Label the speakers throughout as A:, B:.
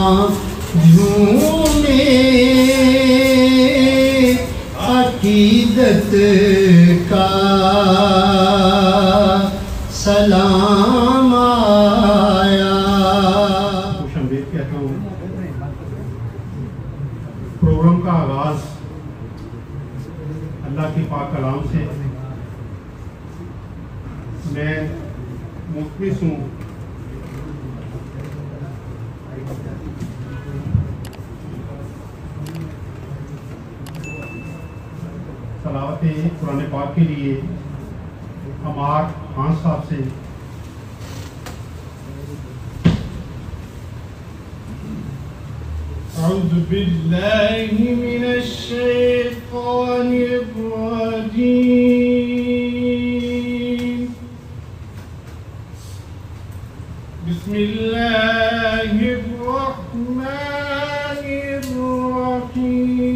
A: آسماں جھومے عقیدت کا سلام آیا.
B: خوش آمدید کہتا ہوں. پروگرام کا آغاز اللہ کی پاک کلام سے. میں مخلص ہوں تلاوت قرآن پاک کے لیے عمار خان صاحب سے.
A: اعوذ باللہ من الشیطان الرجیم. بسم اللہ الرحمن الرحیم.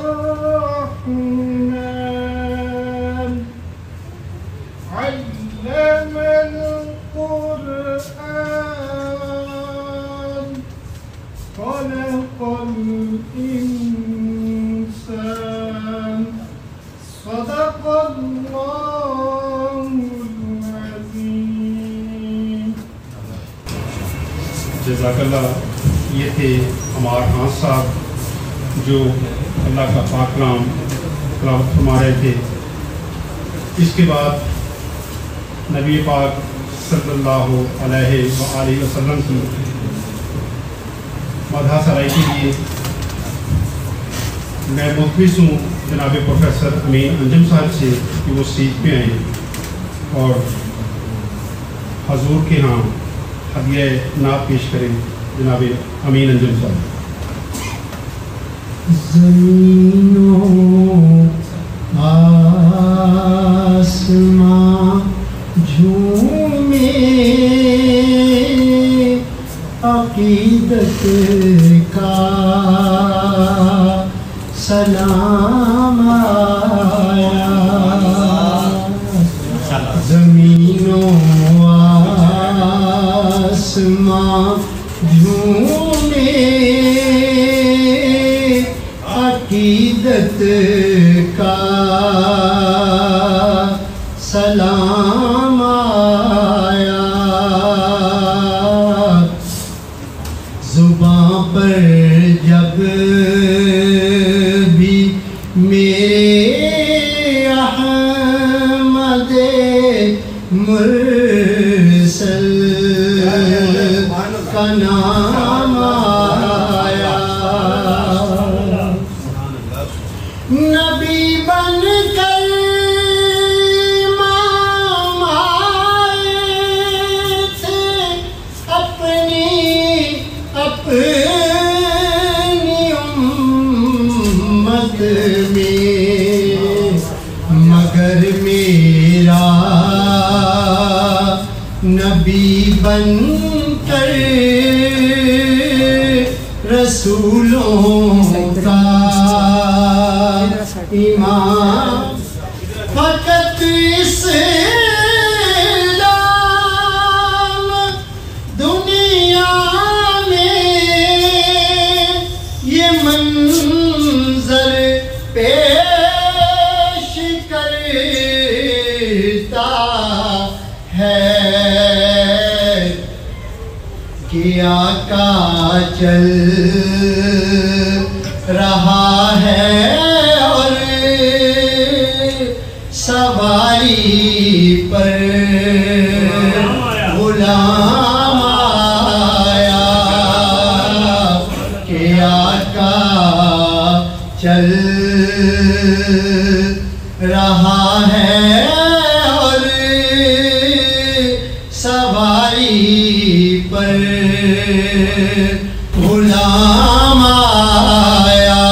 A: الرحمن علم القرآن خلق الإنسان صدق اللہ العظیم.
B: جزاک اللہ. یہ تھے عمار خان صاحب جو اللہ کا پاک کلام تلاوت فرما رہے تھے. اس کے بعد نبی پاک صلی اللہ علیہ وآلہ وسلم کی مدح سرائی کے لیے میں مخلص ہوں جناب پروفیسر امین انجم صاحب سے کہ وہ اسٹیج پہ آئیں اور حضور کے ہاں ہدیہ نعت پیش کریں. جناب امین انجم صاحب.
A: زمین و آسماں جھومے عقیدت کا سلام آیا. زمین و آسماں جھومے عقیدت کا سلام آیا. زباں پر جب بھی میرے احمد مرسل کا نام آیا. نبی بن کر امام آئے تھے اپنی امت میں، مگر میرا نبی بن کر رسولوں کا امام فقط اسلام دنیا میں یہ منظر پیش کرتا ہے کہ آقا چل رہا ہے اور سواری پر غلام آیا. کہ آقا چل رہا ہے اور سواری پر غلام آیا.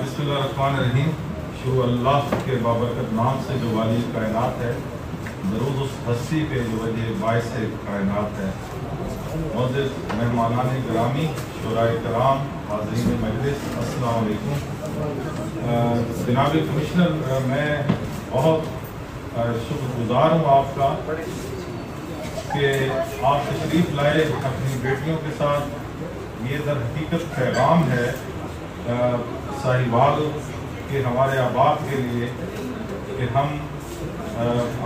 C: بسم اللہ الرحمن الرحیم. شروع اللہ کے بابرکت نام سے جو والی کائنات ہے، درود اس ہستی پہ جو وجہ باعث کائنات ہے. معزز مہمانان گرامی، شورائے کرام، حاضرین مجلس، السلام علیکم. جناب کمشنر، میں بہت शुक्रगुजार हूँ आपका कि आप तशरीफ़ लाए अपनी बेटियों के साथ। ये दर हकीकत पैगाम है साहिवाल के हमारे अहबाब के लिए कि हम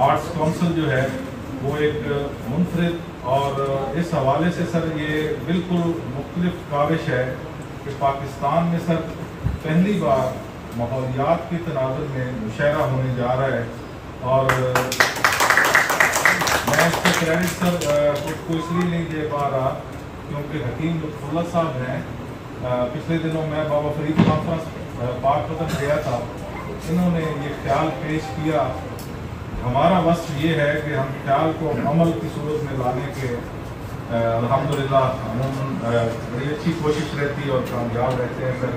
C: आर्ट्स काउंसिल जो है वो एक मुनफरिद, और इस हवाले से सर ये बिल्कुल मुख्तलिफ काविश है कि पाकिस्तान में सर पहली बार माहौलियात की तनाज़ुर में मुशायरा होने जा रहा है। और मैं इसका क्रेडिट सर को इसलिए नहीं दे पा रहा क्योंकि हकीम लुत्फुल्लाह साहब हैं। पिछले दिनों मैं बाबा फरीद कॉन्फ्रेंस पाकपतन गया था, इन्होंने ये ख्याल पेश किया। हमारा वस्फ ये है कि हम ख्याल को अमल की सूरत में लाने के अल्हम्दुलिल्लाह बड़ी अच्छी कोशिश रहती है और कामयाब रहते हैं सर।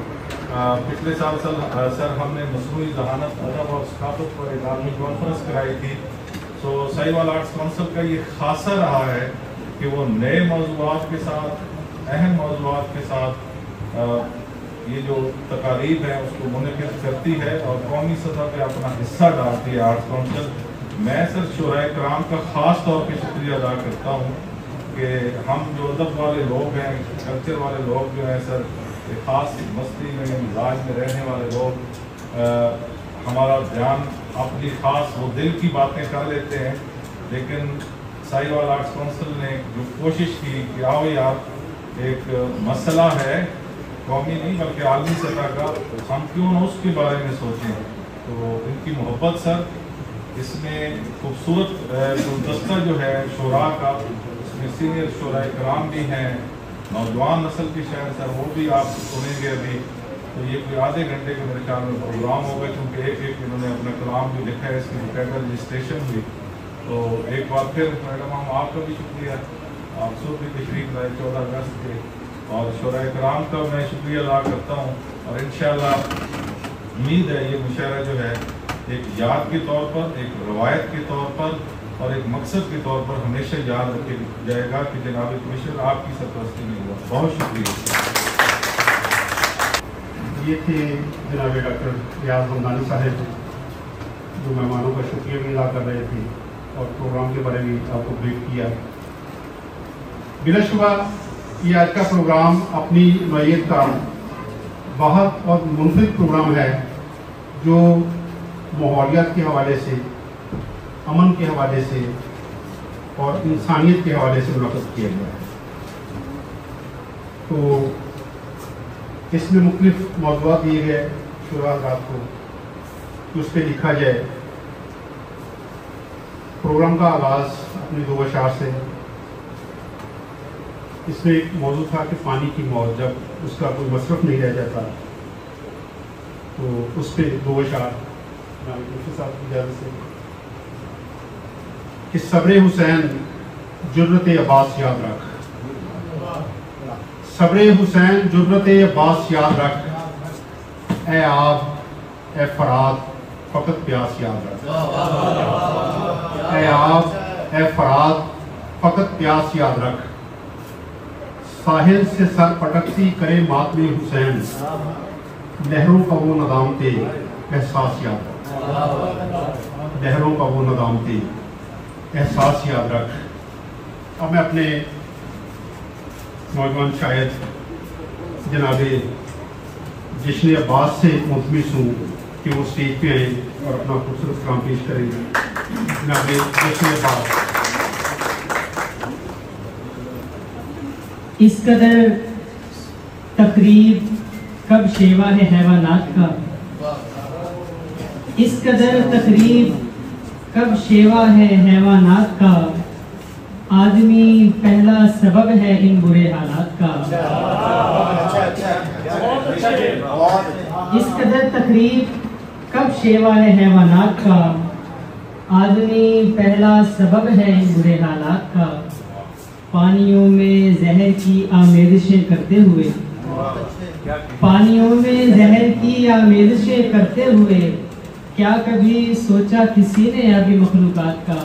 C: पिछले साल सर हमने मसनूई ज़हानत अदब और सकाफत पर एक आलमी कॉन्फ्रेंस कराई थी। तो साहिवाल आर्ट्स काउंसिल का ये खासा रहा है कि वो नए मौज़ूआत के साथ, अहम मौज़ूआत के साथ ये जो तकारीब है उसको मुनक़िद करती है और कौमी सतह पे अपना हिस्सा डालती है आर्ट्स काउंसिल। मैं सर शुराए कराम का ख़ास तौर पे शुक्रिया अदा करता हूँ कि हम जो अदब वाले लोग हैं, कल्चर वाले लोग जो हैं सर, ख़ास मस्ती में मिजाज में रहने वाले लोग हमारा ध्यान अपनी ख़ास वो दिल की बातें कर लेते हैं। लेकिन साहिवाल आर्ट्स काउंसिल ने जो कोशिश की कि आओ यार एक मसला है कौमी नहीं बल्कि आलमी सतह का, हम क्यों ना उसके बारे में सोचें। तो इनकी मोहब्बत सर, इसमें खूबसूरत गुलदस्ता जो है शोरा का, इसमें सीनियर शोराए कराम भी हैं, नौजवान नस्ल के शायर सर वो भी आप सुनेंगे अभी। तो ये कोई आधे घंटे के मेरे ख्याल में प्रोग्राम होगा क्योंकि एक इन्होंने अपना कलाम जो लिखा है इसकी बकायदा रजिस्ट्रेशन हुई। तो एक बार फिर मैडम हम आपका भी शुक्रिया, आप सब भी तशरीफ लाए 14 अगस्त के, और शोराए कराम का मैं शुक्रिया अदा करता हूँ। और इंशाअल्लाह उम्मीद है ये मुशायरा जो है एक याद के तौर पर, एक रवायत के तौर पर और एक मकसद के तौर पर हमेशा याद रखे जाएगा कि जनाब कमिश्नर आपकी सरपरस्ती में हुआ। बहुत शुक्रिया।
B: ये थे जनाब डॉक्टर रियाज हमदानी साहब जो मेहमानों का शुक्रिया भी अदा कर रहे थे और प्रोग्राम के बारे में आपको ब्रीफ किया। बिलाशुबा ये आज का प्रोग्राम अपनी नौइयत का बहुत और मुनफरिद प्रोग्राम है जो माहौलियात के हवाले से, अमन के हवाले से और इंसानियत के हवाले से मुनक़्क़िद किया गया है। तो इसमें मुख्तलिफ मौज़ूआत दिए गए शुरा रात को कि उस पर लिखा जाए। प्रोग्राम का आगाज़ अपने 2 अशार से, इसमें एक मौजू था कि पानी की मौत, जब उसका कोई मसरफ नहीं रह जाता तो उस पर 2 अशार साहब की इजाज़त से कि सब्र हुसैन जुर्रत अब्बास याद रख, सब्र हुसैन जुर्रत अब्बास याद रख, ए आब ए फरात फ़कत प्यास याद रख, ए आब ए फरात फ़कत प्यास याद रख, साहिल से सर पटकती करे मातमे हुसैन, लहरों का वो नदामते एहसास याद रख, लहरों का वो नदामते एहसास याद रख। अब मैं अपने नौजवान शायर जनाबे जश्न अब्बास से मुतमिस हूँ कि वो स्टेज पे आए और अपना खूबसूरत काम पेश करेंगे। जनाबे जश्न अब्बास।
D: इस कदर तकरीब कब शेवा है हैवानात का, इस कदर तकरीब कब शेवा है हैवानात का, आदमी पहला सबब है इन बुरे हालात का। इस कदर तकरीब कब शेवा है हैवानात का, आदमी पहला सबब है इन बुरे हालात का। पानियों में जहर की आमेज़शें करते हुए, पानियों में जहर की आमेज़शें करते हुए, क्या कभी सोचा किसी ने अभी मखलूकात का।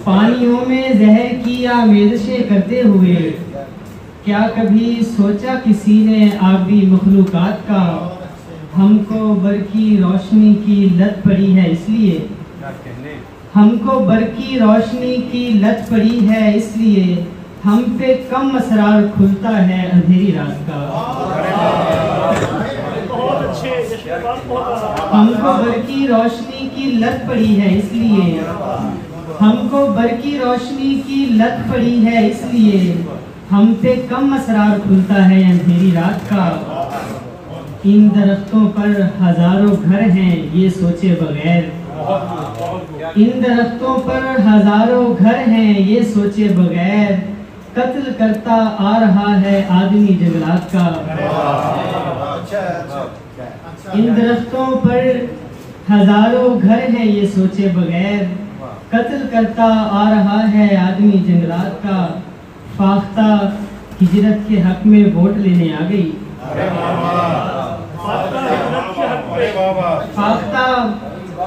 D: पानियों में जहर की आमेज़शें करते हुए, क्या कभी सोचा किसी ने आबी मखलूकात का। हमको बरकी रोशनी की लत पड़ी है इसलिए हमको बरकी रोशनी की लत पड़ी है, इसलिए हम पे कम असरार खुलता है अंधेरी रात का। हमको बरकी रोशनी की लत पड़ी है, इसलिए हमको बरकी रोशनी की लत पड़ी है, इसलिए हम पे कम असरार खुलता है अंधेरी रात का। इन दरख्तों पर हजारों घर हैं ये सोचे बगैर, इन दरख्तों पर हजारों घर हैं ये सोचे बगैर, कत्ल करता आ रहा है आदमी जंगलात का। इन दरख्तों पर हजारों घर हैं ये सोचे बगैर, कत्ल करता आ रहा है आदमी जंगलात का। फाख्ता हिजरत के हक में वोट लेने आ गई, फाख्ता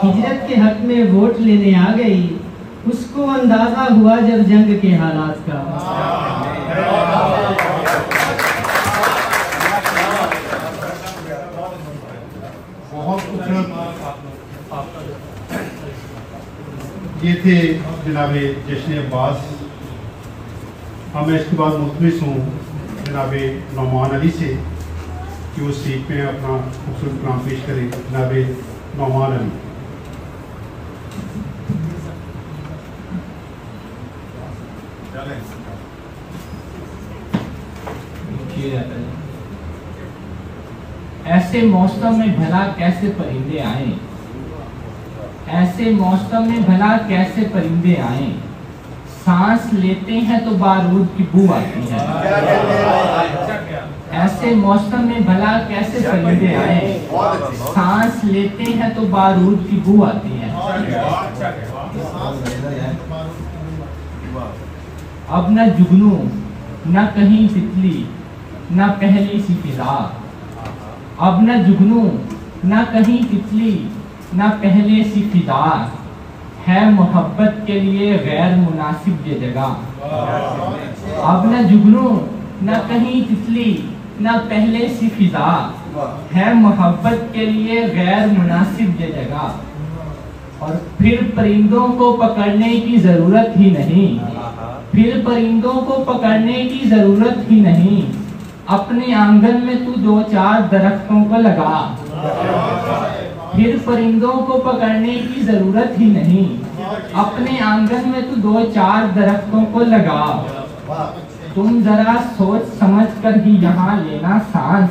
D: हिजरत के हक में वोट लेने आ गई, उसको अंदाजा हुआ जब जंग के हालात का।
B: बहुत खूबसूरत ये थे जनाबे जश्न अब्बास। हाँ, मैं इसके बाद मुतमिस हूँ जनाबे नौमान अली से कि वो स्टेज पे अपना खूबसूरत कलाम पेश करें। जनाबे नौमान अली।
E: ऐसे मौसम में भला कैसे परिंदे आए, ऐसे मौसम में भला कैसे परिंदे आए, सांस लेते हैं तो बारूद की बू आती है। ऐसे मौसम में भला कैसे परिंदे आए, सांस लेते हैं तो बारूद की बू आती है। अब न जुगनू न कहीं तितली न पहली सी फिजा, अब न जुगनू न कहीं तितली न पहले सी फिजा, है मोहब्बत के लिए गैर मुनासिब ये जगह। अब न जुगनू न कहीं तितली न पहले सी फिजा, है मोहब्बत के लिए गैर मुनासिब ये जगह। और फिर परिंदों को पकड़ने की जरूरत ही नहीं, फिर परिंदों को पकड़ने की जरूरत ही नहीं, अपने आंगन में तू दो चार दरख्तों को लगा। फिर परिंदों को पकड़ने की जरूरत ही नहीं, अपने आंगन में तू दो चार दरख्तों को लगा। तुम जरा सोच समझ कर ही यहाँ लेना सांस,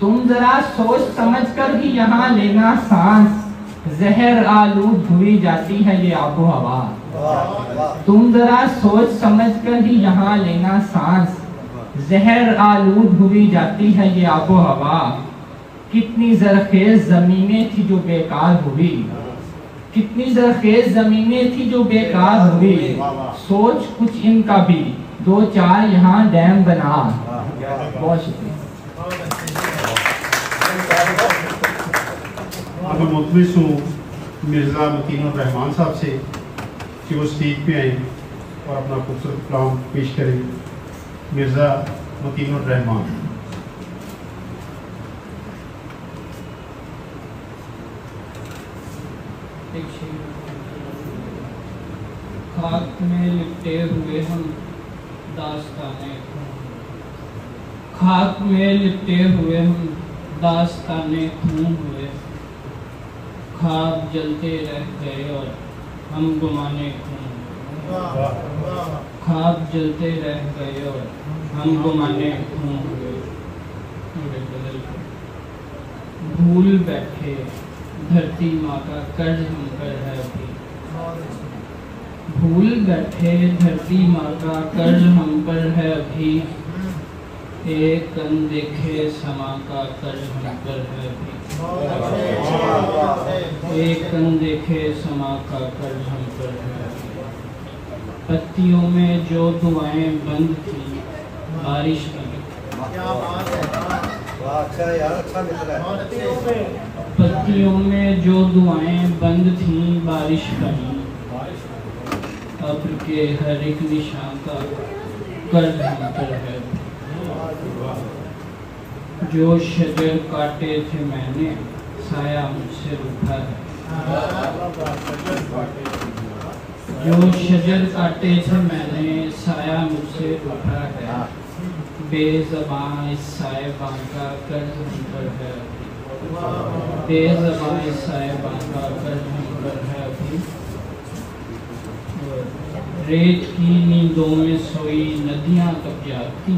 E: तुम जरा सोच समझ कर ही यहाँ लेना सांस, जहर आलूद हुई जाती है ये आबो हवा। तुम जरा सोच समझ कर ही यहाँ लेना सांस, जहर आलूद हुई जाती है ये आबो हवा। कितनी जरखेज जमीनें थी जो बेकार हुई, कितनी जरखेज जमीनें थी जो बेकार हुई, सोच कुछ इनका भी दो चार यहाँ डैम बना। बहुत शुक्रिया।
B: अब मैं मुतमिस हूँ मिर्ज़ा मतीनुर रहमान साहब से कि वो स्टेज पे आए और अपना खूबसूरत कलाम पेश करें। मिर्ज़ा मतीनुर रहमान।
F: खाक में लिपटे हुए हम दास्ताने, खाक में लिपटे हुए हम दास्ताने खून हुए, ख्वाब जलते रह गए और हम गुमाने खून, ख्वाब जलते रह गए और हम गुमाने खून हुए। भूल बैठे धरती माँ का कर्ज हम पर है अभी, भूल बैठे धरती माँ का कर्ज हम पर है अभी, एक अनदेखे समा का कर्ज हम पर है अभी, एक अनदेखे समा का कर्ज हम पर है अभी। पत्तियों में जो दुआएं बंद थी बारिश की, पत्तियों में जो दुआएं बंद थी बारिश कहीं, अब्र के हर एक निशान का कर्ज हम पर है। जो शजर काटे थे मैंने साया मुझसे रूठा है, जो शजर काटे थे मैंने साया मुझसे उठा है, बेज़बां इस साहिबां का कर्ज हम पर है, बेज़बां इस साहिबां का कर्ज हम पर है अभी। रेत की नींदों में सोई नदियां कब जागती,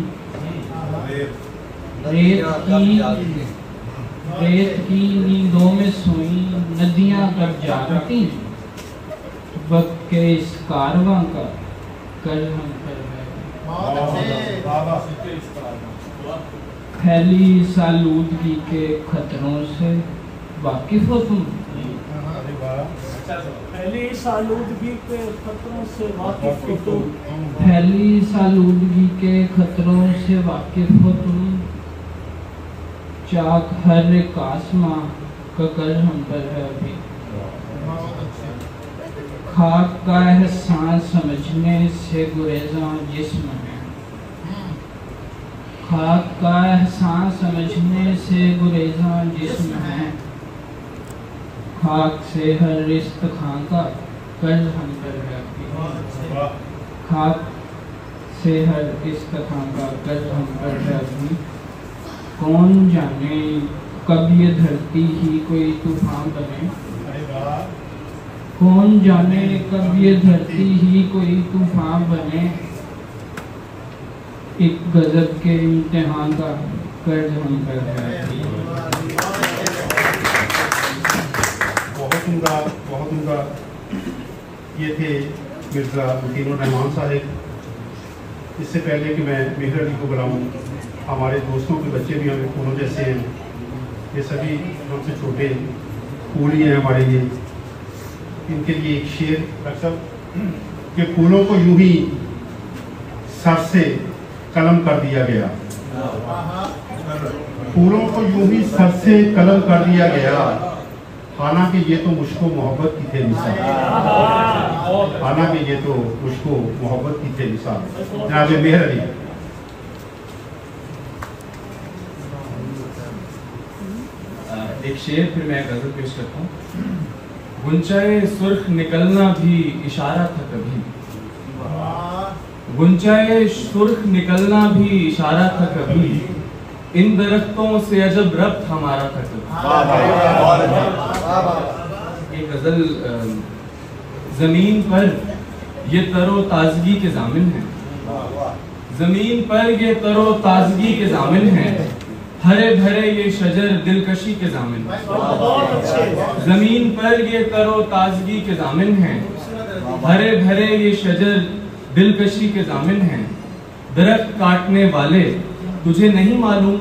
F: रेत की नींदों में सोई नदियां कब जागती, वक्त के इस कारवां का कर्ज हम पर है। फैली सालूदगी के खतरों से वाकिफ हो तुम,
G: पहली सालूदगी के खतरों से वाकिफ हो तुम,
F: फैली सालूदगी के खतरों से वाकिफ हो तुम, चाक हर एक आसमां का कर्ज हम पर है अभी। खाक का एहसान समझने से गुरेज़ां जिस्म है, खाक का एहसान समझने से गुरेज़ां जिस्म है, खाक से हर रिश्त खां का कर्ज हम पर है अभी। खाक से हर रिश्त खां का कर्ज हम पर है अभी। कौन जाने कब ये धरती ही कोई तूफान बने, कौन जाने कब ये धरती ही कोई तूफान बने, एक गजब के इम्तिहान का कर्ज हम पर है।
B: बहुत उम्दा ये थे मिर्ज़ा मकीनुर रहमान साहिब। इससे पहले कि मैं मेहर अली को बुलाऊँ, हमारे दोस्तों के बच्चे भी हमें फूलों जैसे हैं, ये सभी हमसे छोटे फूल ही हैं हमारे लिए। इनके लिए एक शेर रखब कि फूलों को यूं ही सर से कलम कर दिया गया, फूलों को यूं ही सर से कलम कर दिया गया, हालांकि ये तो मुझको मोहब्बत की थे मिसाल, हालांकि ये तो मुझको मोहब्बत की थे मिसाल। जनाब मेहर अली।
H: एक शेर फिर मैं गजल पेश करता हूँ। गुंचाए सुर्ख निकलना भी इशारा था कभी, गुंचाए सुर्ख निकलना भी इशारा था कभी, इन दरख्तों से अजब रब्त हमारा था कभी। ये गजल जमीन पर ये तरो ताजगी के जामिन है, जमीन पर ये तरो ताजगी के जामिन है, हरे भरे ये शजर दिलकशी के जामिन है, जमीन पर ये तरो ताजगी के जामिन है, हरे भरे ये शजर दिलकशी के जामिन है। दरख्त काटने वाले तुझे नहीं मालूम,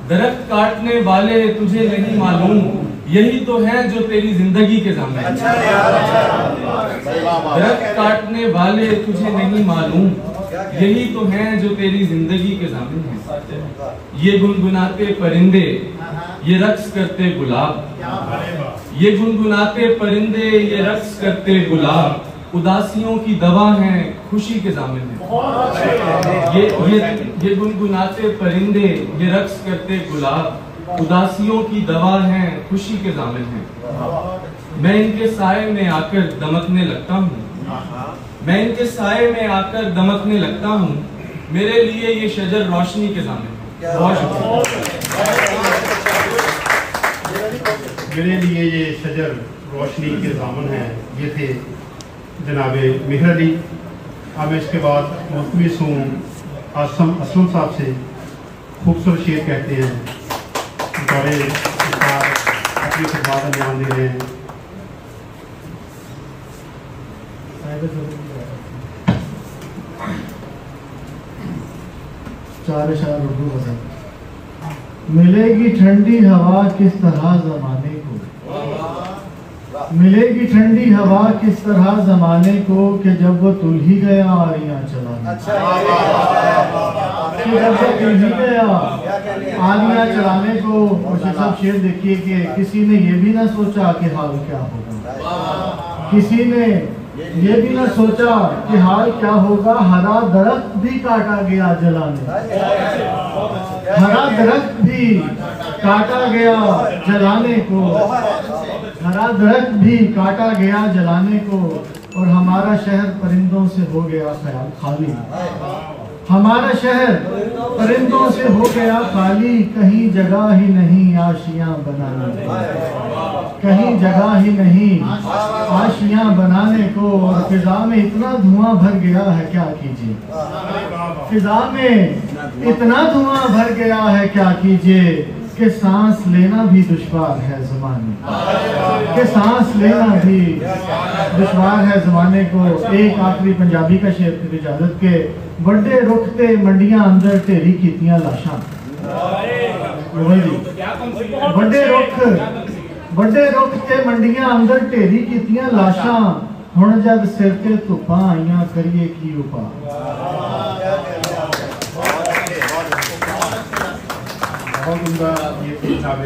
H: दरख्त काटने वाले तुझे नहीं मालूम, यही तो है जो तेरी जिंदगी के जामिन है। दरख्त काटने वाले तुझे नहीं मालूम, यही तो है जो तेरी जिंदगी के जामिन है। ये गुनगुनाते परिंदे ये रक्स करते गुलाब, ये गुनगुनाते परिंदे ये रक्स करते गुलाब, उदासियों की दवा है खुशी के जामिन है। ये गुनगुनाते परिंदे ये रक्स करते गुलाब, उदासियों की दवा है खुशी के जामिन है। मैं इनके साए में आकर दमकने लगता हूँ, मैं इनके साए में आकर दमकने लगता हूँ, मेरे लिए ये शजर रोशनी के जामिन है।
B: मेरे लिए ये शजर रोशनी के जामिन है। ये थे जनाबे मेहर अली। अब इसके बाद मुख्तलिस हूँ असलम साहब से खूबसूरत शेर कहते हैं, बड़े अपनी खिदमत अंजाम दे रहे हैं।
I: चार इशार उर्दू वज़न। मिलेगी ठंडी हवा किस तरह ज़माने को, मिलेगी ठंडी हवा किस तरह ज़माने को, कि जब वो तुल ही गया आलियाँ चलाने, कि जब वो तुल ही गया आलियाँ चलाने को। मुझे सब शेर देखिए कि किसी ने ये भी ना सोचा कि हाल क्या होगा, किसी ने ये भी ना सोचा कि हाल क्या होगा, हरा दरख्त भी काटा गया जलाने। हरा दरख्त भी काटा गया जलाने को, हरा दरख्त भी काटा गया जलाने को, और हमारा शहर परिंदों से हो गया खाली। हमारा शहर परिंदों से हो गया खाली, कहीं जगह ही नहीं आशियां बनाने को, कहीं जगह ही नहीं आशियां बनाने को। और फिजा में इतना धुआं भर गया है क्या कीजिए, फिजा में इतना धुआं भर गया है क्या कीजिए, कि सांस लेना भी दुश्वार है ज़माने, कि सांस लेना भी दुश्वार है ज़माने को। एक आखिरी पंजाबी का शेर की इजाजत के, बड़े रुखते मंडियां अंदर ढेरी कीतियां लाशां, बड़े रुख ते मंडियां अंदर ढेरी कीतियां लाशां, हुण जद सिर ते धुप्पां आईयां करिए की उपाय।
B: बहुत उम्दा ये थे जनाब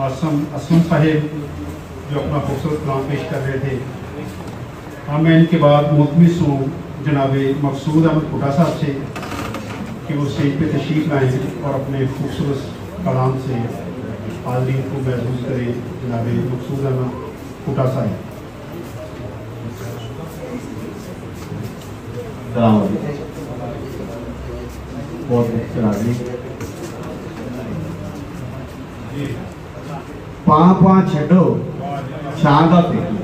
B: असम साहिब जो अपना खूबसूरत कलाम पेश कर रहे थे। हाँ, मैं इनके बाद मुतमिस हूँ जनाब मकसूद अहमद कुटा साहब से कि वो स्टेज पे तशरीफ लाएँ और अपने खूबसूरत कलाम से हाज़रीन को महसूस करें। जनाब मकसूद अहमद कुटा साहब।
J: पां छड्डो छां दा पेकी,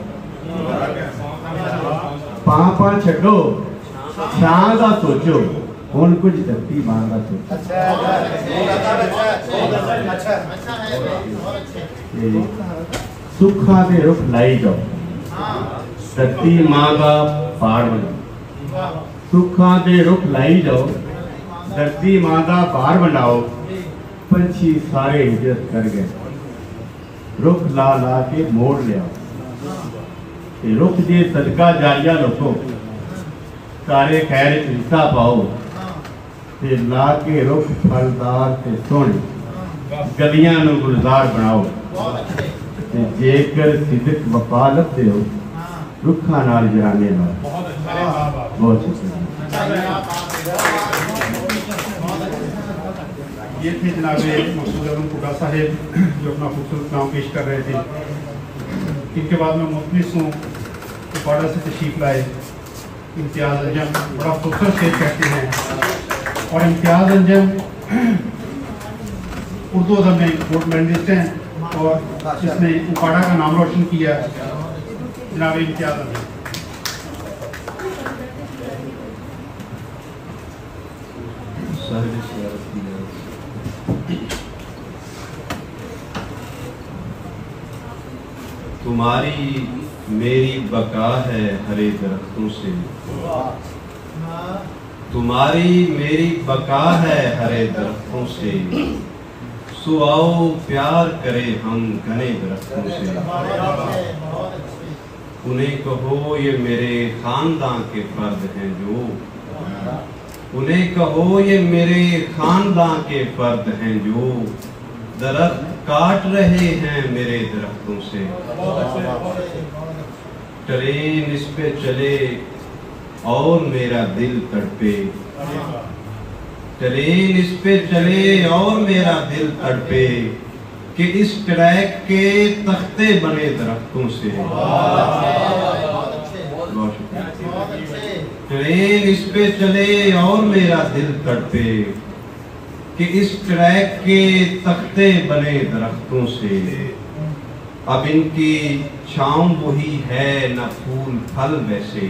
J: पां छड्डो छां दा सोचो, हुण कुछ धरती मां दा सोचो। सुखा दे रुख लाई जाओ, धरती मां दा पहाड़ बनाओ। सुखा दे रुख लाई जाओ, धरती मां दा पहाड़ बनाओ। पंछी सारे हिजरत कर गए, रुख ला ला के मोड़ लिया। रुख जे सदका जारिया लोगो, सारे खैर हिस्सा पाओ। ते ला के रुख फलदार ते सोहने, गलियां नूं गुलजार बनाओ। ते जेकर सिदक वफा लभदे हो, रुखा नाल जराने लाओ। बहुत शुक्रिया।
B: ये थे जनाब मकसूद अहमद कुटा साहिब जो अपना खूबसूरत काम पेश कर रहे थे। इनके बाद में मुतमिस हूँ उपाड़ा से तशरीफ लाए इम्तियाज़ अंजम, बड़ा खूबसूरत शेर कहते हैं। और इम्तियाज़ अंजम उर्दू अदब में गोल्ड मेडलिस्ट हैं और जिसने उपाड़ा का नाम रोशन किया जनाब इम्तियाज़ अंजम।
K: तुम्हारी मेरी बका है हरे दरख्तों से, तुम्हारी मेरी बका है हरे दरख्तों से। सो आओ प्यार करें हम घने दरख्तों से। उन्हें कहो ये मेरे खानदान के फर्द हैं जो, उन्हें कहो ये मेरे खानदान के फर्द हैं जो दरख्त काट रहे हैं मेरे दरख्तों से। ट्रेन इस पे चले और मेरा दिल तड़पे, ट्रेन इस पे चले और मेरा दिल तड़पे, कि इस ट्रैक के तख्ते बने दरख्तों से। ट्रेन इस पे चले और मेरा दिल तड़पे, कि इस ट्रैक के तख्ते बने दरख्तों से। अब इनकी छाँव वही है न फूल फल वैसे,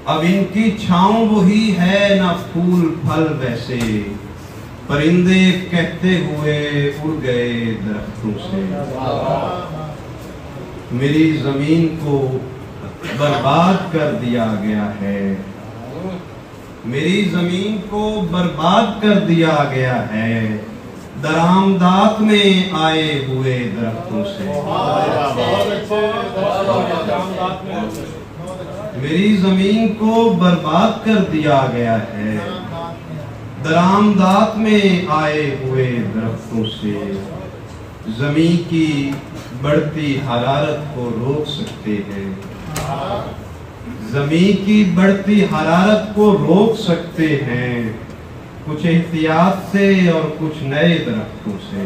K: अब इनकी छाँव वही है न फूल फल वैसे। परिंदे कहते हुए उड़ गए दरख्तों से। मेरी जमीन को बर्बाद कर दिया गया है, मेरी जमीन को बर्बाद कर दिया गया है दरामदात में आए हुए दरख्तों से। मेरी जमीन को बर्बाद कर दिया गया है दरामदात में आए हुए दरख्तों से। जमीन की बढ़ती हरारत को रोक सकते हैं, जमीन की बढ़ती हरारत को रोक सकते हैं, कुछ एहतियात से और कुछ नए दरख्तों से।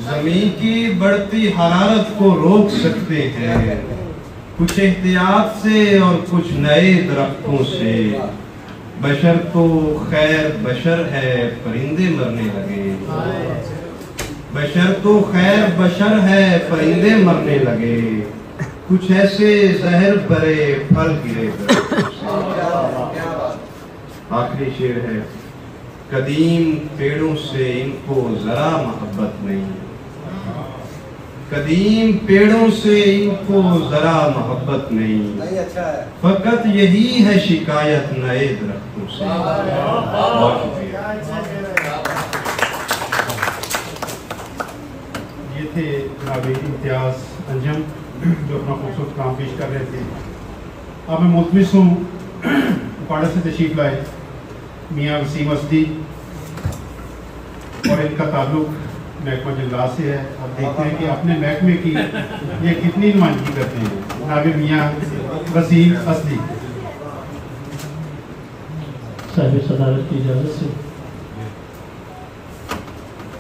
K: जमीन की बढ़ती हरारत को रोक सकते हैं कुछ एहतियात से और कुछ नए दरख्तों से। बशर तो खैर बशर है, परिंदे मरने लगे। बशर तो खैर बशर है, परिंदे मरने लगे। कुछ ऐसे जहर भरे फल गिरे दरख्तों से। आखिरी शेर है, कदीम पेड़ों से इनको जरा मोहब्बत नहीं। कदीम पेड़ों से इनको जरा मोहब्बत नहीं। फकत यही है शिकायत नए दरख्तों से। बहुत शुक्रिया।
B: ये थे जनाब इम्तियाज अंजम जो अपना खूबसूरत काम पेश कर रहे थे। अब मैं मुतमिस हूँ उपाड़ा से तशरीफ लाए मियाँ वसीम असदी और इनका ताल्लुक महकमा जंगलात से है। अब देखते हैं कि अपने महकमे की ये कितनी नुमाइंदगी करते हैं। जनाब मियाँ वसीम असदी
L: साहिब सदारत की इजाज़त से।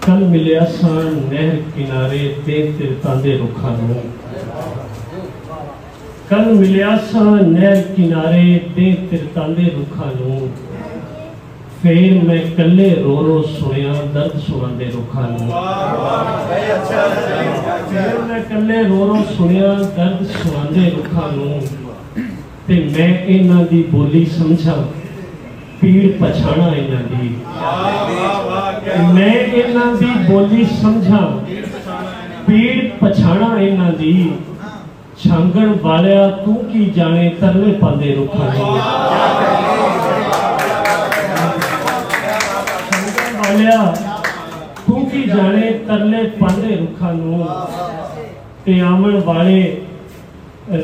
L: कल मिलिया सान नहर किनारे ते तिरतांदे रुखा नूं। कल मिलिया सान नहर किनारे ते तिरतांदे रुखा नूं। फिर मैं कल्ले रो रो सुनिया दर्द सुनांदे रुखा नूं। फिर मैं कल्ले रो रो सुनिया दर्द सुनांदे रुखा नूं। ते मैं इन्हां दी बोली समझा पीड़ पछाणा इन्हां दी। मैं इन्हां दी बोली समझा पीड़ पछाणा इन्हां दी। छांगण वालिया तू की जाने तरले पांदे रुखा नूं। छांगण वालिया तू की जाने तरले पांदे रुखा नूं। ते आमण वाले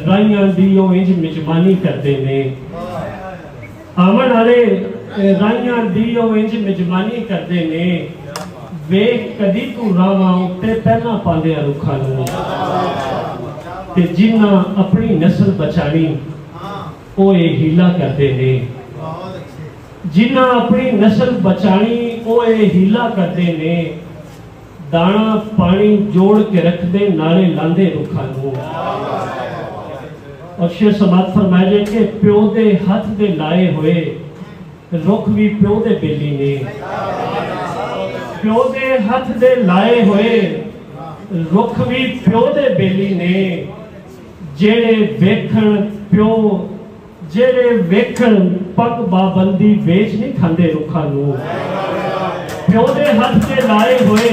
L: राइयां दी ओ इंज मिजबानी करदे ने। आमण वाले राइयां दी ओ इंज मिजबानी करदे ने। वेख कदी तू रावां उत्ते पहला पांदे रुखा नूं। ते जिन्ना अपनी नस्ल बचानी ओ ये हीला करते ने। जिन्ना अपनी नस्ल बचानी ओ ये हीला करते ने। दाना पानी जोड़ के रख दे नाले लांदे रुखा नूं। और शेर समात फरमाए कि प्यो दे हथ दे लाए हुए रुख भी प्यो दे बेली ने। प्यो दे हथ दे लाए हुए रुख भी प्यो दे बेली ने। जेड़े वेखण प्यो जेड़े वेखण पग बाबंदी बेच नहीं खांदे रुखा नूं। प्यो दे हथ दे लाए हुए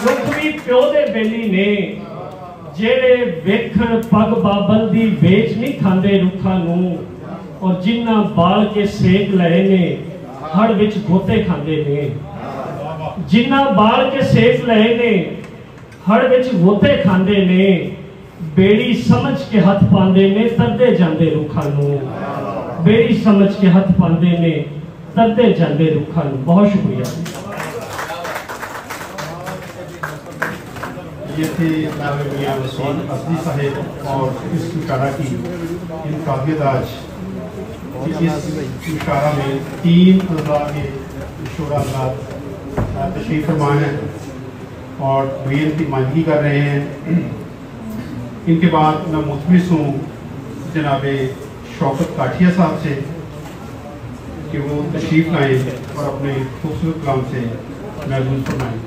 L: रुख भी प्यो दे बेली ने। जेड़े वेखण पग बाबंदी बेच नहीं खांदे रुखा नूं। और जिन्ना बाल के सेक लए ने हड़ विच गोते खांदे ने। जिन्ना बाल के सेक लए ने हड़ विच गोते खांदे ने। बेड़ी समझ के हथ पांदे ने तरदे जांदे रुखा नूं। बेड़ी समझ के हथ पांदे ने तरदे जांदे रुखा नूं। बहुत शुक्रिया।
B: ये थे जनाब मियाँ वसीम असदी साहेब और इस मुशारा की इनकाबियत आज इस मुशारा में 3 अज़ला के शुरा तशरीफ़ फरमा हैं और वे इनकी नुमाइंदगी कर रहे हैं। इनके बाद मैं मुतमिस हूँ जनाब शौकत काठिया साहब से कि वो तशरीफ़ लाएँ और अपने खूबसूरत कलाम से महफूज फरमाएँ।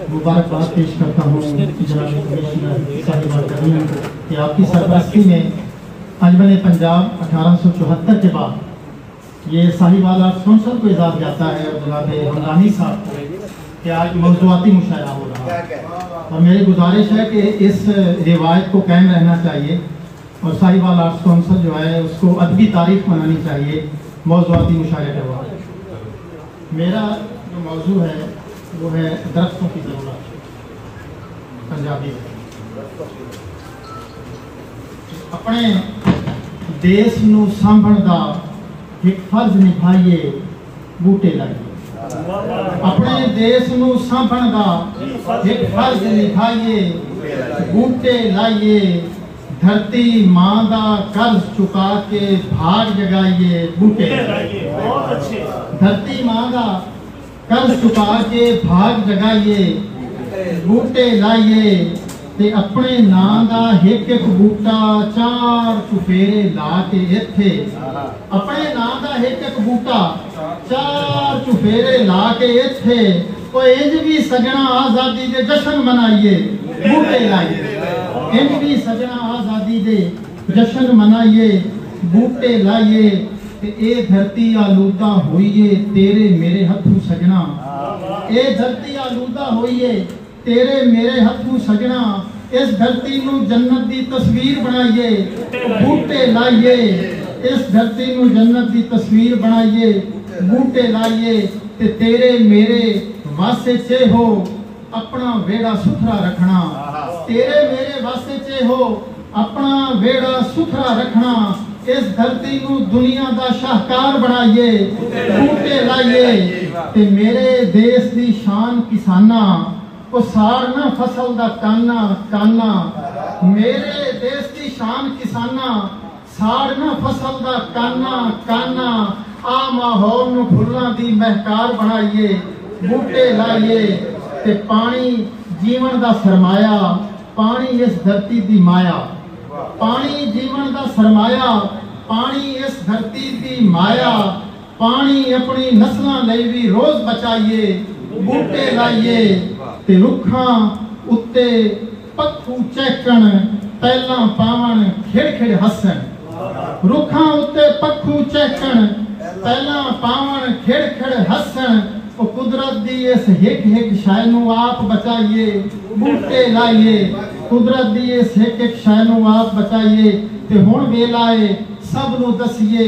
I: मुबारकबाद पेश करता हूँ जनाब कमिश्नर साहिब कि आपकी सरपरस्ती में अंजमन पंजाब 1874 के बाद ये साहिवाल आर्ट्स काउंसिल को इजाज़ जाता है और जनाब हमदानी साहब को कि आज मौज़ूआती मुशायरा हो रहा है। और मेरी गुजारिश है कि इस रिवायत को कायम रहना चाहिए और साहिवाल आर्ट्स काउंसिल जो है उसको अदबी तारीख मनानी चाहिए मौज़ूआती मुशायरे के बाद। मेरा जो मौजू है वो है दरख्तों की ज़रूरत। पंजाबी अपने देश नू सांभण दा एक फर्ज निभाइए बूटे लाइए। अपने देश नू सांभण दा एक फर्ज निभाइए बूटे लाइए। धरती मां दा कर्ज चुका के भाग जगाइए बूटे
G: बहुत अच्छे
I: धरती मां दा कर्ज चुका के भाग जगाइए बूटे लाइए ते अपने नां दा एक एक बूटा चार चुफेरे ला के इत्थे अपने नां दा एक एक बूटा चार चुफेरे ला के इत्थे ओ इंज भी सजना आजादी दे जश्न मनाइए बूटे लाइए इंज भी सजना आजादी दे जश्न मनाइए बूटे लाइए ते ए धरती आलूदा होइए तेरे मेरे हथों सजना ए धरती आलूदा होइए तेरे मेरे हथों सजना इस धरती नू जन्नत दी तस्वीर बनाइए बूटे लाइए इस धरती नू जन्नत दी तस्वीर बनाइए बूटे लाइए ते तेरे मेरे वास्ते चे हो अपना वेड़ा सुथरा रखना तेरे मेरे वास्ते चे हो अपना वेड़ा सुथरा रखना इस धरती नू दुनिया दा शाहकार बनाइए बूटे लाइए ते मेरे देश दी शान किसाना ओ साड़ना फसल दा काना काना मेरे देश दी शान किसाना साड़ना फसल दा काना काना आ माहौल नू फुल्लां दी महकार बनाइए बूटे लाइए ते पानी जीवन दा सरमाया पानी इस धरती दी माया पानी जीवन दा सरमाया पानी इस धरती दी माया पानी अपनी नस्लां लई भी रोज बचाइए बूटे लाइए ते रुखां उत्ते पक्खू चहकण पहला पावन खिड़ खिड़ हसन रुखां उत्ते पक्खू चहकण पहला पावन खिड़ खिड़ हसन ओ कुदरत दी इस हिक हिक शै नू आप बचाइए बूटे लाइए कुदरत दी इस हिक हिक शै नू आप बचाइए ते हुण वेला है सब नू दसिए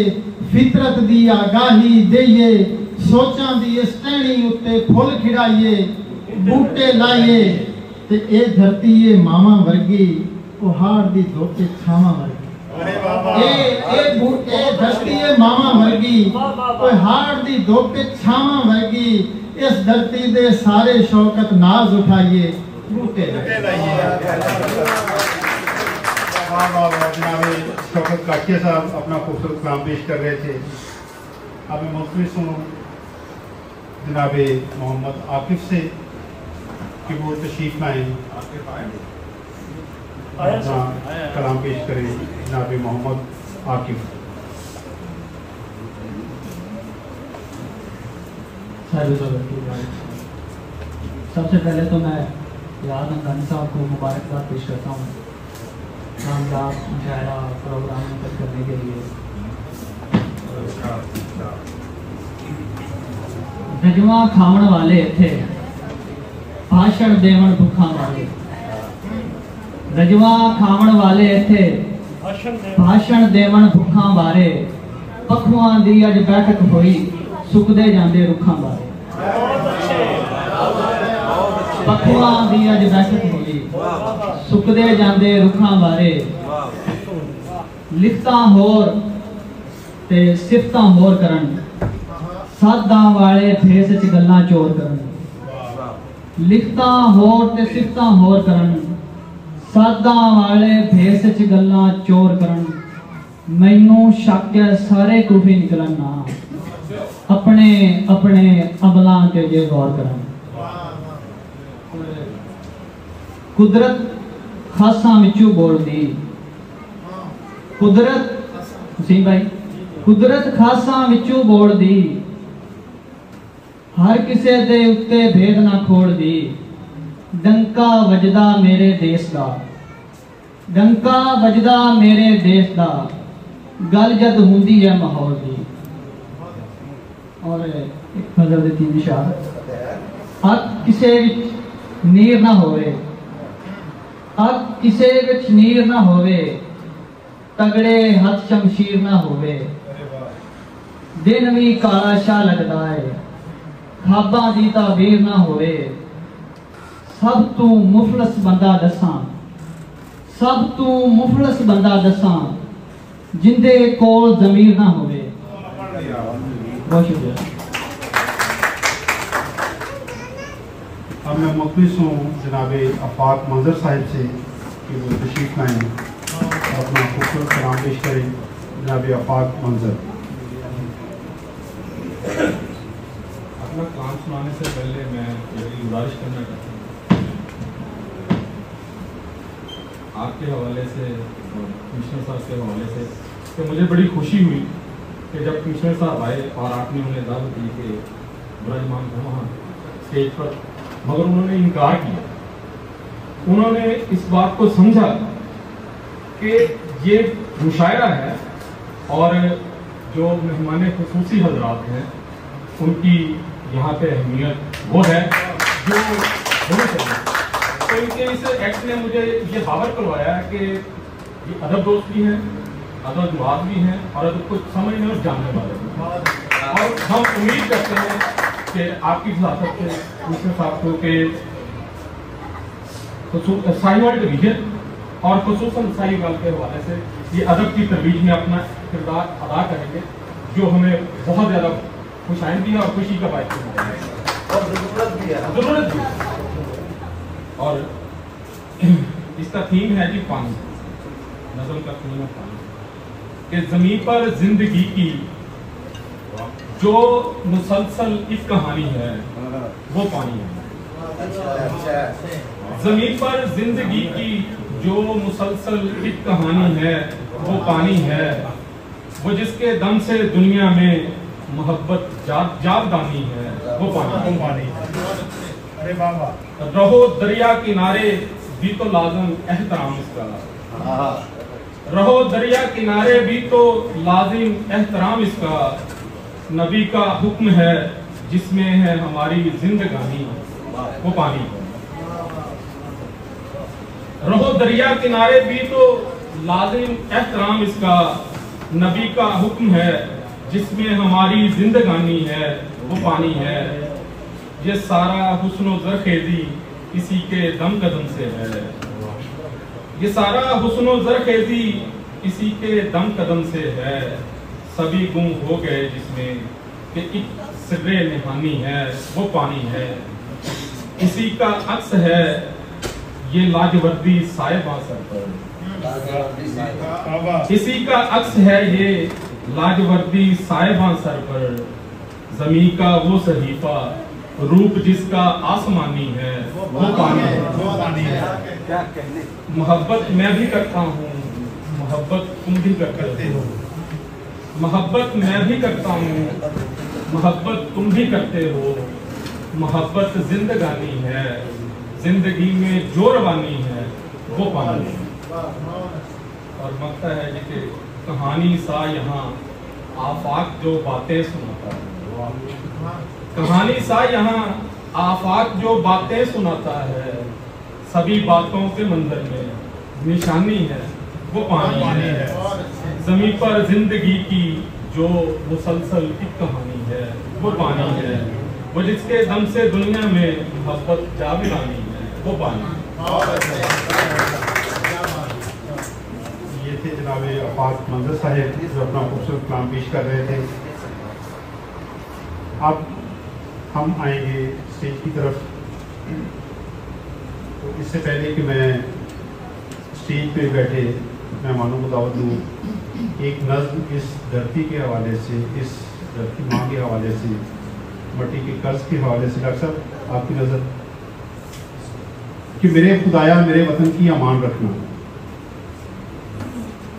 I: फितरत दी आगाही देइए सोचां दी इस टहनी उत्ते फुल खिड़ाइए बूटे लाइए ते ए धरती ए मामा वर्गी ओ हाड़ दी धोते छावा वर्गी ए धरती ए मामा वर्गी ओ हाड़ दी धोते छावा वर्गी इस धरती दे सारे शौकत नाज उठाइए बूटे लाइए
B: जनाब शौकत काटिया साहब अपना खूबसूरत कलाम पेश कर रहे थे। अब मैं मुख्तलिफ हूँ जनाब मोहम्मद आकिफ से कि वो तशरीफ लाएँ अपना कलाम पेश करें जनाब मोहम्मद आकिफ।
F: सबसे पहले तो मैं याद अंदानी साहब को मुबारकबाद पेश करता हूँ शानदार मुशायरा प्रोग्राम में करने के लिए। रजवा खावन वाले थे भाषण देवन भुखा वाले रजवा खावन वाले थे भाषण देवन भुखा बारे पखुआं दी अज बैठक होई सुकदे जांदे रुखां बारे पखुआं दी अज बैठक होई सुकदे जांदे रुखां बारे लिखतां होर ते सिफतां होर करन सादा वाले भेस च गल्लां चोर करन लिखतां होर ते सिफतां होर करन सादा वाले भेस च गल्लां चोर करन मैनू शक है सारे कूफी निकलन ना अपने अपने अमलां ते जे गौर करन कुदरत खासां विचों बोलदी कुदरत हुसैन भाई कुदरत खासां विचों बोलदी हर किसे दे उत्ते भेद ना खोलदी डंका वजदा मेरे देश दा डंका वजदा मेरे देश दा गल जद हुंदी है माहौल दी। और एक गजल दी तीन इशार अग किसे विच नीर ना होवे अग किसे विच नीर ना होवे तगड़े हथ शमशीर ना होवे दिन भी काला शाह लगदा है खाबा दी ताबीर ना होवे सब तू मुफलस बंदा दसां सब तू मुफलस बंदा दसां जिंदे कोल जमीर ना होवे। बहुत शुक्रिया।
B: अब मैं मुख्तलिफ हूँ जनाब आफाक मंजर साहिब से कि वो तशरीफ लाएँ। اپنا خوبصورت کلام پیش کریں جناب آفاق منظر.
C: اپنا کلام سنانے سے پہلے میں یہ گزارش کرنا چاہتا ہوں آپ کے حوالے سے کمشنر صاحب کے حوالے سے کہ مجھے بڑی خوشی ہوئی کہ جب کمشنر صاحب آئے اور آپ نے انہیں دعوت دی کہ برجمان ہے وہاں اسٹیج پر، مگر انہوں نے انکار کیا. انہوں نے اس بات کو سمجھا کہ یہ مشاعرہ ہے اور جو مہمان خصوصی حضرات ہیں ان کی یہاں پہ اہمیت وہ ہے جو ہونی چاہیے. تو ان کے اس ایکٹ نے مجھے یہ باور کروایا ہے کہ یہ ادب دوست بھی ہیں، ادب نواز بھی ہیں اور ادب کو سمجھنے اور جاننے والے بھی. اور ہم امید کرتے ہیں کہ آپ کی خلافت سے کمشنر صاحب کو کہ سائی وال ڈویژن اور خصوصاً سائی وال کے حوالے سے یہ ادب کی ترویج میں اپنا کردار ادا کریں گے جو ہمیں بہت زیادہ خوش آئندگی ہے اور خوشی کا باعث ہے اور ضرورت بھی ہے. اور اس کا تھیم ہے جی پانی، نظم کا تھیم ہے پانی، کہ زمین پر زندگی کی جو مسلسل ایک کہانی ہے وہ پانی ہے. زمین پر زندگی کی جو مسلسل ایک کہانی ہے وہ پانی ہے، وہ جس کے دم سے دنیا میں محبت جاودانی ہے وہ پانی ہے. رہو دریا کنارے بھی تو لازم احترام اس کا، رہو دریا کنارے بھی تو لازم احترام اس کا، نبی کا حکم ہے جس میں ہے ہماری زندگانی وہ پانی ہے. رہو دریا کنارے بھی تو لازم احترام اس کا، نبی کا حکم ہے جس میں ہماری زندگانی ہے وہ پانی ہے. یہ سارا حسن و زرخیزی اسی کے دم قدم سے ہے، یہ سارا حسن و زرخیزی اسی کے دم قدم سے ہے. سبھی گم ہو گئے جس میں کہ ایک سر نہانی ہے وہ پانی ہے. اسی کا عکس ہے یہ لاجوردی صاحباں سر پر، اسی کا عکس ہے یہ لاجوردی صاحباں سر پر. زمین کا وہ صحیفہ روپ جس کا آسمانی ہے وہ پانی ہے. محبت میں بھی کرتا ہوں، محبت تم بھی کرتے ہو، محبت میں بھی کرتا ہوں، محبت تم بھی کرتے ہو. محبت زندگانی ہے، زندگی میں جو روانی ہے وہ پانی ہے. اور مکتا ہے جی کہ کہانی سا یہاں آفاق جو باتیں سناتا ہے، کہانی سا یہاں آفاق جو باتیں سناتا ہے. سبھی باتوں کے منظر میں نشانی ہے وہ پانی ہے. زمین پر زندگی کی جو مسلسل ایک کہانی ہے وہ پانی ہے، وہ جس کے دم سے دنیا میں محبت جاودانی ہے وہ پانی.
B: یہ تھے جناب آفاق منظر صاحب جو اپنا خوبصورت کلام پیش کر رہے تھے. اب ہم آئیں گے اسٹیج کی طرف. تو اس سے پہلے کہ میں اسٹیج پہ بیٹھے مہمانوں کو دعوت دوں، ایک نظم اس دھرتی کے حوالے سے، اس دھرتی ماں کے حوالے سے، مٹی کے قرض کے حوالے سے. ڈاکٹر صاحب آپ کی نظر کہ میرے خدایا میرے وطن کی امان رکھنا،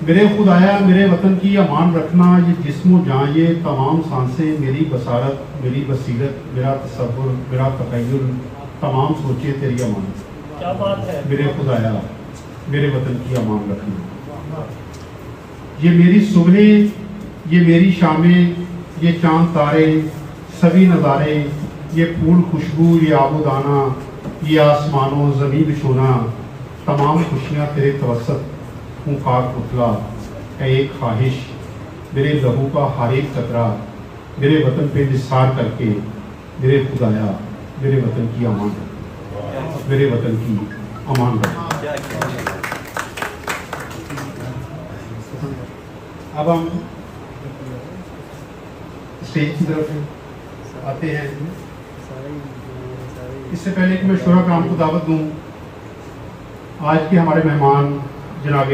B: میرے خدایا میرے وطن کی امان رکھنا. یہ جسم و جان یہ تمام سانسیں، میری بصارت میری بصیرت، میرا تصور میرا تخیل، تمام سوچے تیری امان.
G: کیا بات ہے.
B: میرے خدایا میرے وطن کی امان رکھنا. یہ میری صبحیں، یہ میری شامیں، یہ چاند تارے، سبھی نظارے، یہ پھول خوشبو، یہ آب و دانہ، یہ آسمانوں زمین بچھونا، تمام خوشیاں تیرے توسط ہوں خاک پتلا. اے ایک خواہش میرے لہو کا ہر ایک قطرہ میرے وطن پہ نثار کر کے، میرے خدایا میرے وطن کی امان رکھ، میرے وطن کی امان رکھ. اب ہم اسٹیج کی طرف آتے ہیں. اس سے پہلے کہ میں شعراء کرام کو دعوت دوں، آج کے ہمارے مہمان جناب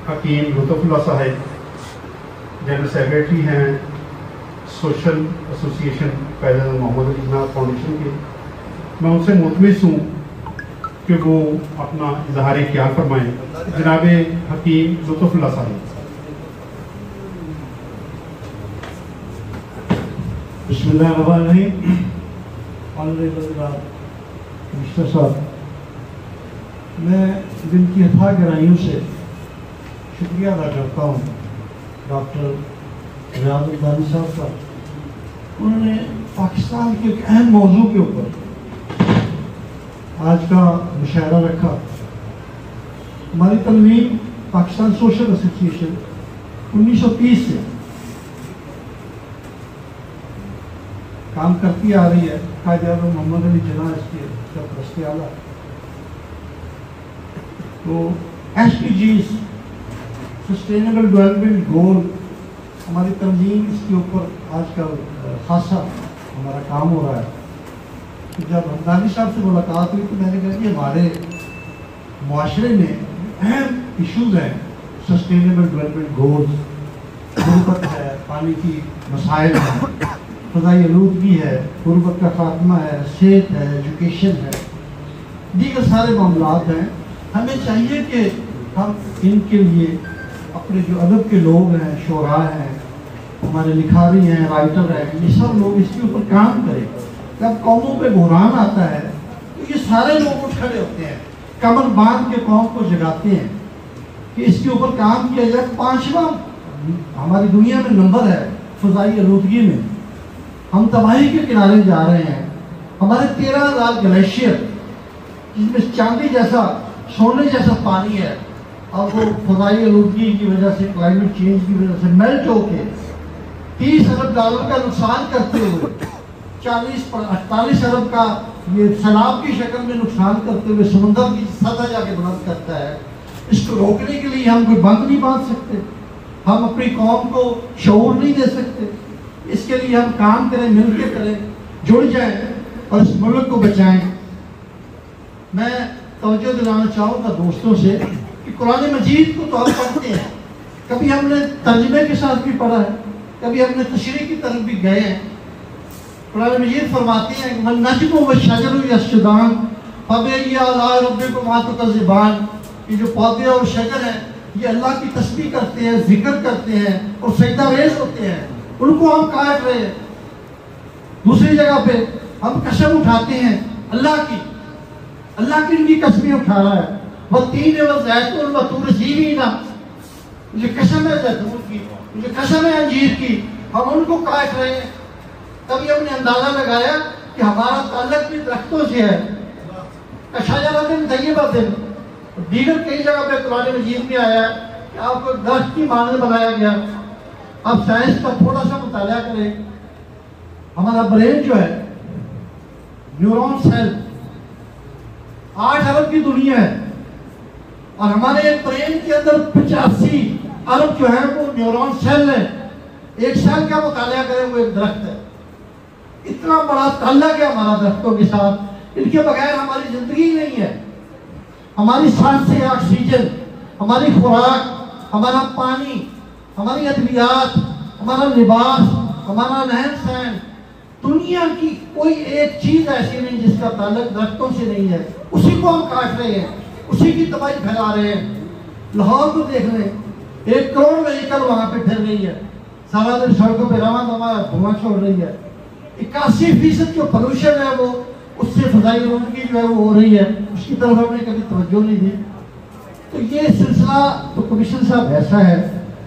B: حکیم لطف اللہ صاحب جنرل سیکریٹری ہیں سوشل ایسوسیشن قائد اعظم محمد علی جناح فاؤنڈیشن کے، میں ان سے ملتمس ہوں کہ وہ اپنا اظہار خیال فرمائیں. جناب حکیم لطف اللہ صاحب.
I: بسم اللہ الرحمن الرحیم. آنریبل مسٹر صاحب، میں دل کی اتھا گہرائیوں سے شکریہ ادا کرتا ہوں ڈاکٹر ریاض الدانی صاحب کا. انہوں نے پاکستان کے ایک اہم موضوع کے اوپر آج کا مشاعرہ رکھا. ہماری تنظیم پاکستان سوشل ایسوسیشن 1930 سے کام کرتی آ رہی ہے. قائد اعظم محمد علی جناح اس کے سرپرست اعلیٰ. تو SDGs سسٹینیبل ڈیولپمنٹ گول ہماری تنظیم اس کے اوپر آج کل خاصا ہمارا کام ہو رہا ہے. جب حمدانی صاحب سے ملاقات ہوئی تو میں نے کہا کہ ہمارے معاشرے میں اہم ایشوز ہیں سسٹینیبل ڈیولپمنٹ گولز، غربت ہے، پانی کی مسائل ہیں، فضائی آلودگی ہے، غربت کا خاتمہ ہے، صحت ہے، ایجوکیشن ہے، دیگر سارے معاملات ہیں. ہمیں چاہیے کہ ہم ان کے لیے اپنے جو ادب کے لوگ ہیں، شعراء ہیں، ہمارے لکھاری ہیں، رائٹر ہیں، یہ سب لوگ اس کے اوپر کام کریں. جب قوموں پہ بحران آتا ہے تو یہ سارے لوگ اٹھ کھڑے ہوتے ہیں، کمر باندھ کے قوم کو جگاتے ہیں کہ اس کے اوپر کام کیا جائے. 5واں ہماری دنیا میں نمبر ہے فضائی آلودگی میں. ہم تباہی کے کنارے جا رہے ہیں. ہمارے 13,000 گلیشیئر جس میں چاندی جیسا، سونے جیسا پانی ہے، اور وہ فضائی آلودگی کی وجہ سے، کلائمیٹ چینج کی وجہ سے میلٹ ہو کے $30 ارب کا نقصان کرتے ہوئے 40-48 ارب کا یہ سیلاب کی شکل میں نقصان کرتے ہوئے سمندر کی سطح جا کے بلند کرتا ہے. اس کو روکنے کے لیے ہم کوئی بند نہیں باندھ سکتے، ہم اپنی قوم کو شعور نہیں دے سکتے. اس کے لیے ہم کام کریں، مل کے کریں، جڑ جائیں اور اس ملک کو بچائیں. میں توجہ دلانا چاہوں گا دوستوں سے کہ قرآن مجید کو تو ہم پڑھتے ہیں، کبھی ہم نے ترجمے کے ساتھ بھی پڑھا ہے، کبھی ہم نے تشریح کی طرف بھی گئے ہیں. قرآن مجید فرماتے ہیں وَالنَّجْمُ وَالشَّجَرُ يَسْجُدَانِ فَبِأَيِّ آلَاءِ رَبِّكُمَا تُكَذِّبَانِ. یہ جو پودے اور شجر ہیں یہ اللہ کی تسبیح کرتے ہیں، ذکر کرتے ہیں اور سجدہ ریز ہوتے ہیں، ان کو ہم کاٹ رہے ہیں. دوسری جگہ پہ ہم قسم اٹھاتے ہیں اللہ کی ان کی قسمیں اٹھا رہا ہے. وَالتِّينِ وَالزَّيْتُونِ وَطُورِ سِينِينَ، مجھے قسم ہے زیتون کی، مجھے قسم ہے انجیر کی، ہم ان کو کاٹ رہے ہیں. کبھی ہم نے اندازہ لگایا کہ ہمارا تعلق بھی درختوں سے ہے. شجرۃ طیبۃ، دیگر کئی جگہ پہ قرآن مجید میں آیا ہے کہ آپ کو درخت کی مانند بنایا گیا. آپ سائنس کا تھوڑا سا مطالعہ کریں. ہمارا برین جو ہے، نیورون سیل 8 ارب کی دنیا ہے، اور ہمارے ایک برین کے اندر 85 ارب جو ہے وہ نیورون سیل ہے. ایک سیل کا مطالعہ کریں وہ ایک درخت ہے. اتنا بڑا تعلق ہے ہمارا درختوں کے ساتھ. ان کے بغیر ہماری زندگی نہیں ہے. ہماری سانس سے آکسیجن، ہماری خوراک، ہمارا پانی، ہماری ادویات، ہمارا لباس، ہمارا رہن سہن، دنیا کی کوئی ایک چیز ایسی نہیں جس کا تعلق درختوں سے نہیں ہے. اسی کو ہم کاٹ رہے ہیں، اسی کی تباہی پھیلا رہے ہیں. لاہور کو دیکھ لیں، 1 کروڑ وہیکل وہاں پہ پھر رہی ہے، سارا دن سڑکوں پہ رواں دواں دھواں چھوڑ رہی ہے. 81% جو پولوشن ہے وہ اس سے فضائی آلودگی جو ہے وہ ہو رہی ہے. اس کی طرف ہم نے کبھی توجہ نہیں دی. تو یہ سلسلہ تو کمیشن صاحب ایسا ہے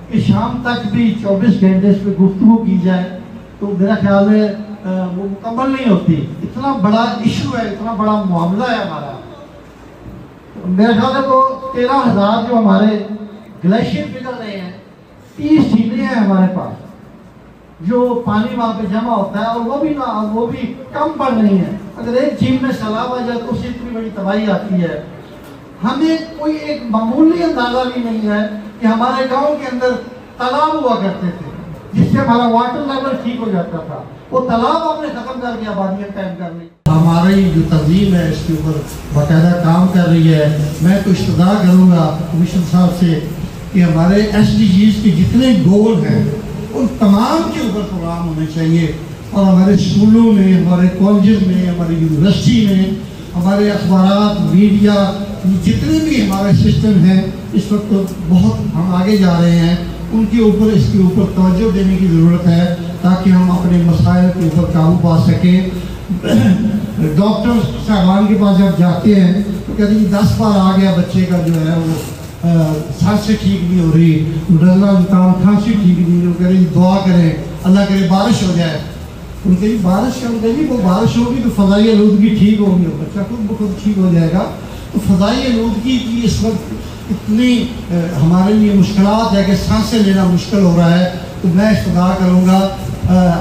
I: کہ شام تک بھی 24 گھنٹے اس پہ گفتگو کی جائے تو میرا خیال ہے وہ مکمل نہیں ہوتی. اتنا بڑا ایشو ہے، اتنا بڑا معاملہ ہے ہمارا. میرا خیال ہے وہ 13,000 جو ہمارے گلیشیئر پگھل رہے ہیں، 30 جھیلیں ہیں ہمارے پاس جو پانی وہاں پہ جمع ہوتا ہے، اور وہ بھی کم پڑ رہی ہیں. اگر ایک جھیل میں سیلاب آ جائے تو اس سے اتنی بڑی تباہی آتی ہے. ہمیں کوئی ایک معمولی اندازہ بھی نہیں ہے کہ ہمارے گاؤں کے اندر تالاب ہوا کرتے تھے جس سے ہمارا واٹر لیول ٹھیک ہو جاتا تھا. وہ تالاب ہم نے ختم کر کے آبادیاں قائم کر لی. ہماری جو تنظیم ہے اس کے اوپر باقاعدہ کام کر رہی ہے. میں تو استدعا کروں گا کمیشن صاحب سے कि हमारे SDGs के जितने गोल हैं उन तमाम के ऊपर प्रोग्राम होने चाहिए, और हमारे स्कूलों में, हमारे कॉलेज में, हमारी यूनिवर्सिटी में, हमारे अखबार, मीडिया, जितने भी हमारे सिस्टम हैं इस वक्त तो बहुत हम आगे जा रहे हैं, उनके ऊपर इसके ऊपर तवज्जो देने की ज़रूरत है ताकि हम अपने मसाइल के ऊपर काबू पा सकें। डॉक्टर साहबान के पास जब जाते हैं तो कहते हैं 10 बार आ गया बच्चे का जो है वो सर से ठीक नहीं हो रही, डरना जुकाम खांसी ठीक नहीं, वो कह रहे दुआ करें अल्लाह करे बारिश हो जाए। उनके लिए बारिश का नहीं, वो बारिश होगी तो फ़ज़ाई आलूदगी ठीक होगी, बच्चा खुद ठीक हो जाएगा। तो फ़ज़ाई आलूदगी की इस वक्त इतनी हमारे लिए मुश्किलात है कि सांसें लेना मुश्किल हो रहा है। तो मैं इस्तदा करूँगा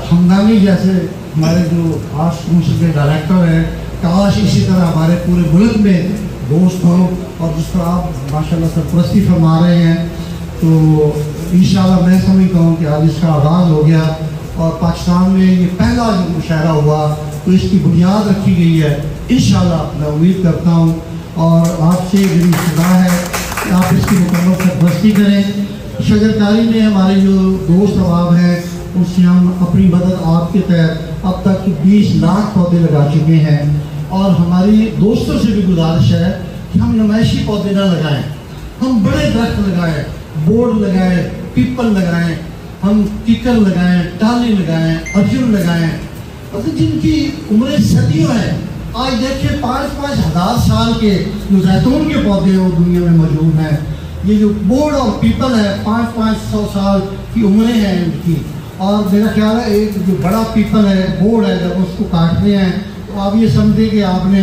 I: हमदानी जैसे हमारे जो आर्ट्स काउंसिल के डायरेक्टर हैं, काश इसी तरह हमारे पूरे मुल्क में दोस्त हों, और जिस तरह आप माशाल्लाह सरपरस्ती फरमा रहे हैं तो इंशाल्लाह मैं समझता हूँ कि आज इसका आगाज़ हो गया और पाकिस्तान में ये पहला जो मुशायरा हुआ तो इसकी बुनियाद रखी गई है। इंशाल्लाह मैं उम्मीद करता हूँ और आपसे मेरी सलाह है कि आप इसकी मुकम्मल सरपरस्ती करें। शजरकारी में हमारे जो दोस्त अहबाब हैं उससे हम अपनी मदद आपके तहत अब तक 20 लाख पौधे लगा चुके हैं, और हमारी दोस्तों से भी गुजारिश है कि हम नुमाइशी पौधे ना लगाएं, हम बड़े दरख्त लगाएं, बोर्ड लगाएं, पीपल लगाएं, हम किकर लगाएं, टाली लगाएं, अर्जुन लगाएं, मतलब जिनकी उम्रें सदियों हैं। आज देखिए 5-5 हज़ार साल के जो जैतून के पौधे वो दुनिया में मौजूद हैं। ये जो बोर्ड और पीपल है 500-500 साल की उम्रें हैं इनकी, और मेरा ख्याल है एक जो बड़ा पीपल है, बोर्ड है, जब उसको काटते हैं तो आप ये समझे कि आपने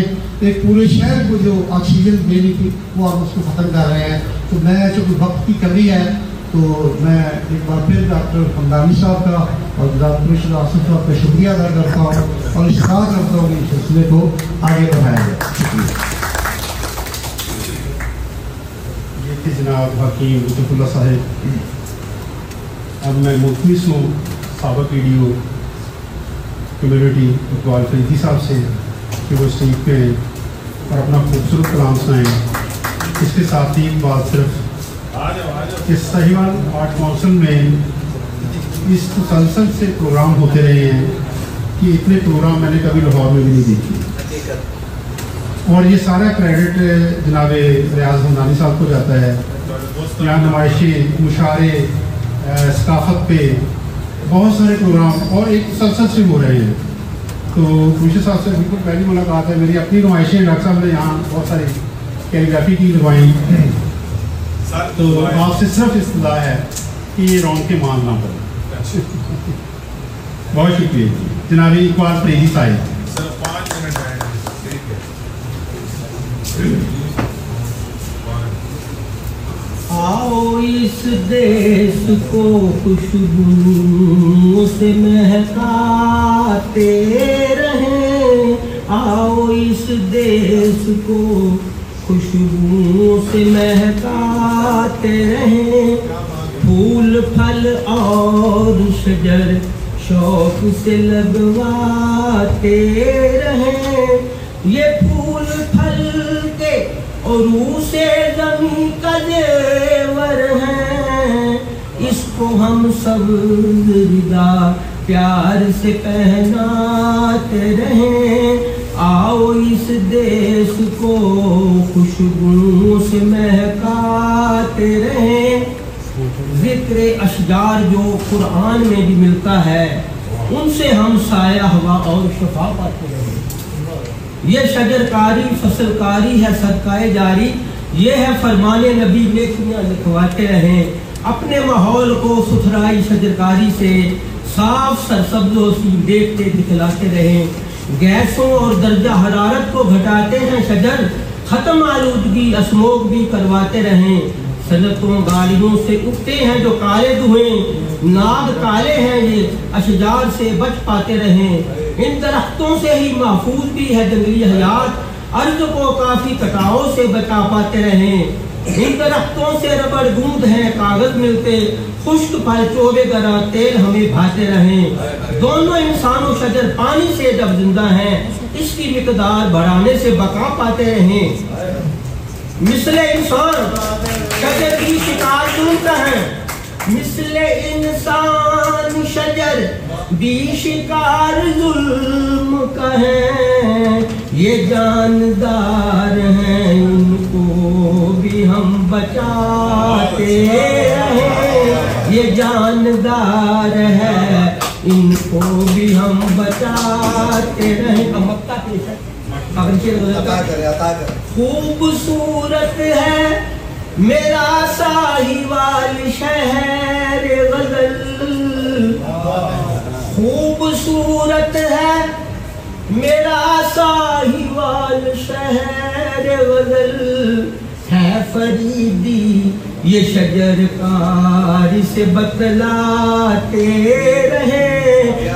I: एक पूरे शहर को जो ऑक्सीजन देने की वो आप उसको ख़त्म कर रहे हैं। तो मैं चूँकि वक्त की कमी है तो मैं एक बार फिर डॉक्टर हमदानी साहब का और जनाब कमिश्नर आसिफ साहब का शुक्रिया अदा करता हूँ और इस्तेमाल करता हूँ कि इस सिलसिले को आगे बढ़ाया जाए। शुक्रिया।
B: ये थे जनाब हकीम लुत्फ़ुल्लाह साहब। अब मैं मुख्तलिस हूँ साबिक़ वीडियो कम्युनिटी इकबाल फरीदी साहब से कि वो स्टेज पे और अपना खूबसूरत कलाम सुनाएं। इसके साथ ही बात सिर्फ इस साहिवाल आर्ट काउंसिल में इस तसलसल से प्रोग्राम होते रहे हैं कि इतने प्रोग्राम मैंने कभी लाहौर में भी नहीं देखे, और ये सारा क्रेडिट जनाब रियाज हमदानी साहब को जाता है। यहाँ नुमाइशें, मुशारे, सकाफत पे बहुत सारे प्रोग्राम और एक तसलसल से हो रहे हैं। तो कमिश्नर साहब से बिल्कुल पहली मुलाकात है मेरी। अपनी नुमाइशें डॉक्टर साहब ने यहाँ बहुत सारी कैलीग्राफी की लगवाई, तो आपसे सिर्फ इस्तदा है कि ये रौन के मान ना पड़े। बहुत शुक्रिया जनाब इकबाल फरीदी साहब।
M: आओ इस देश को खुशबू से महकाते रहें, आओ इस देश को खुशबू से महकाते रहें, फूल फल और शजर शौक से लगवाते रहें, ये फूल फल के और से ज़मीं का जेवर हैं, इसको हम सब रिदा प्यार से पहनाते रहें, आओ इस देश को खुशबू से महकाते रहें। ज़िक्र अशजार जो कुरान में भी मिलता है उनसे हम साया हवा और शफा पाते रहें। ये शजरकारी फसलकारी है सदकाए जारी, ये है फरमाने नबी नेकियां लिखवाते रहें, अपने माहौल को सुथराई शजरकारी से साफ सरसब्ज़ों सी देखते दिखलाते रहें। गैसों और दर्जा हरारत को घटाते हैं शजर, खत्म आलूदगी अस्मोग भी करवाते रहें। सनतों गाड़ियों से उगते हैं जो काले धुएं, नाग काले हैं ये अशजार से बच पाते रहें। इन दरख्तों से ही महफूज भी है जंगली हयात, अर्ज को काफी कटावों से बचा पाते रहें। इन दरख्तों से रबड़ गूंद है कागज मिलते, खुश्क फल चोबे गरा तेल हमें भाते रहें। दोनों इंसानों शजर पानी से जब जिंदा हैं, इसकी मिकदार बढ़ाने से बका पाते रहें। مثل انسان شجر کی شکار ڈھونڈتا ہے، مثل انسان شجر بھی شکار ظلم کا ہے، یہ جاندار ہیں ان کو بھی ہم بچاتے رہیں، یہ جاندار ہے ان کو بھی ہم بچاتے رہیں۔ خوبصورت ہے میرا ساہیوال شہر غزل، خوبصورت ہے میرا ساہیوال شہر غزل، ہے فریدی یہ شجر کار سے بتلاتے رہے،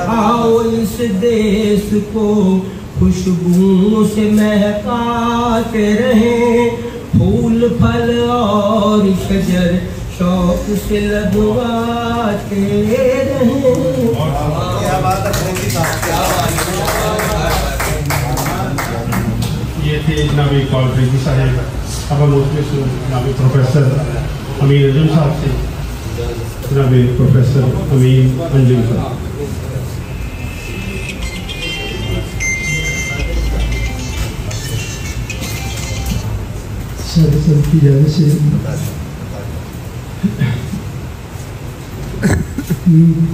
M: آؤ اس دیس کو خوشبو سے مہکاتے رہیں، پھول پھل اور شجر شوق سے لگواتے رہیں۔
B: یہ تھے جناب اقبال فریدی صاحب۔ اب ہم اس میں جناب پروفیسر امین انجم صاحب سے، جناب پروفیسر امین انجم صاحب۔
N: سب کی جانب سے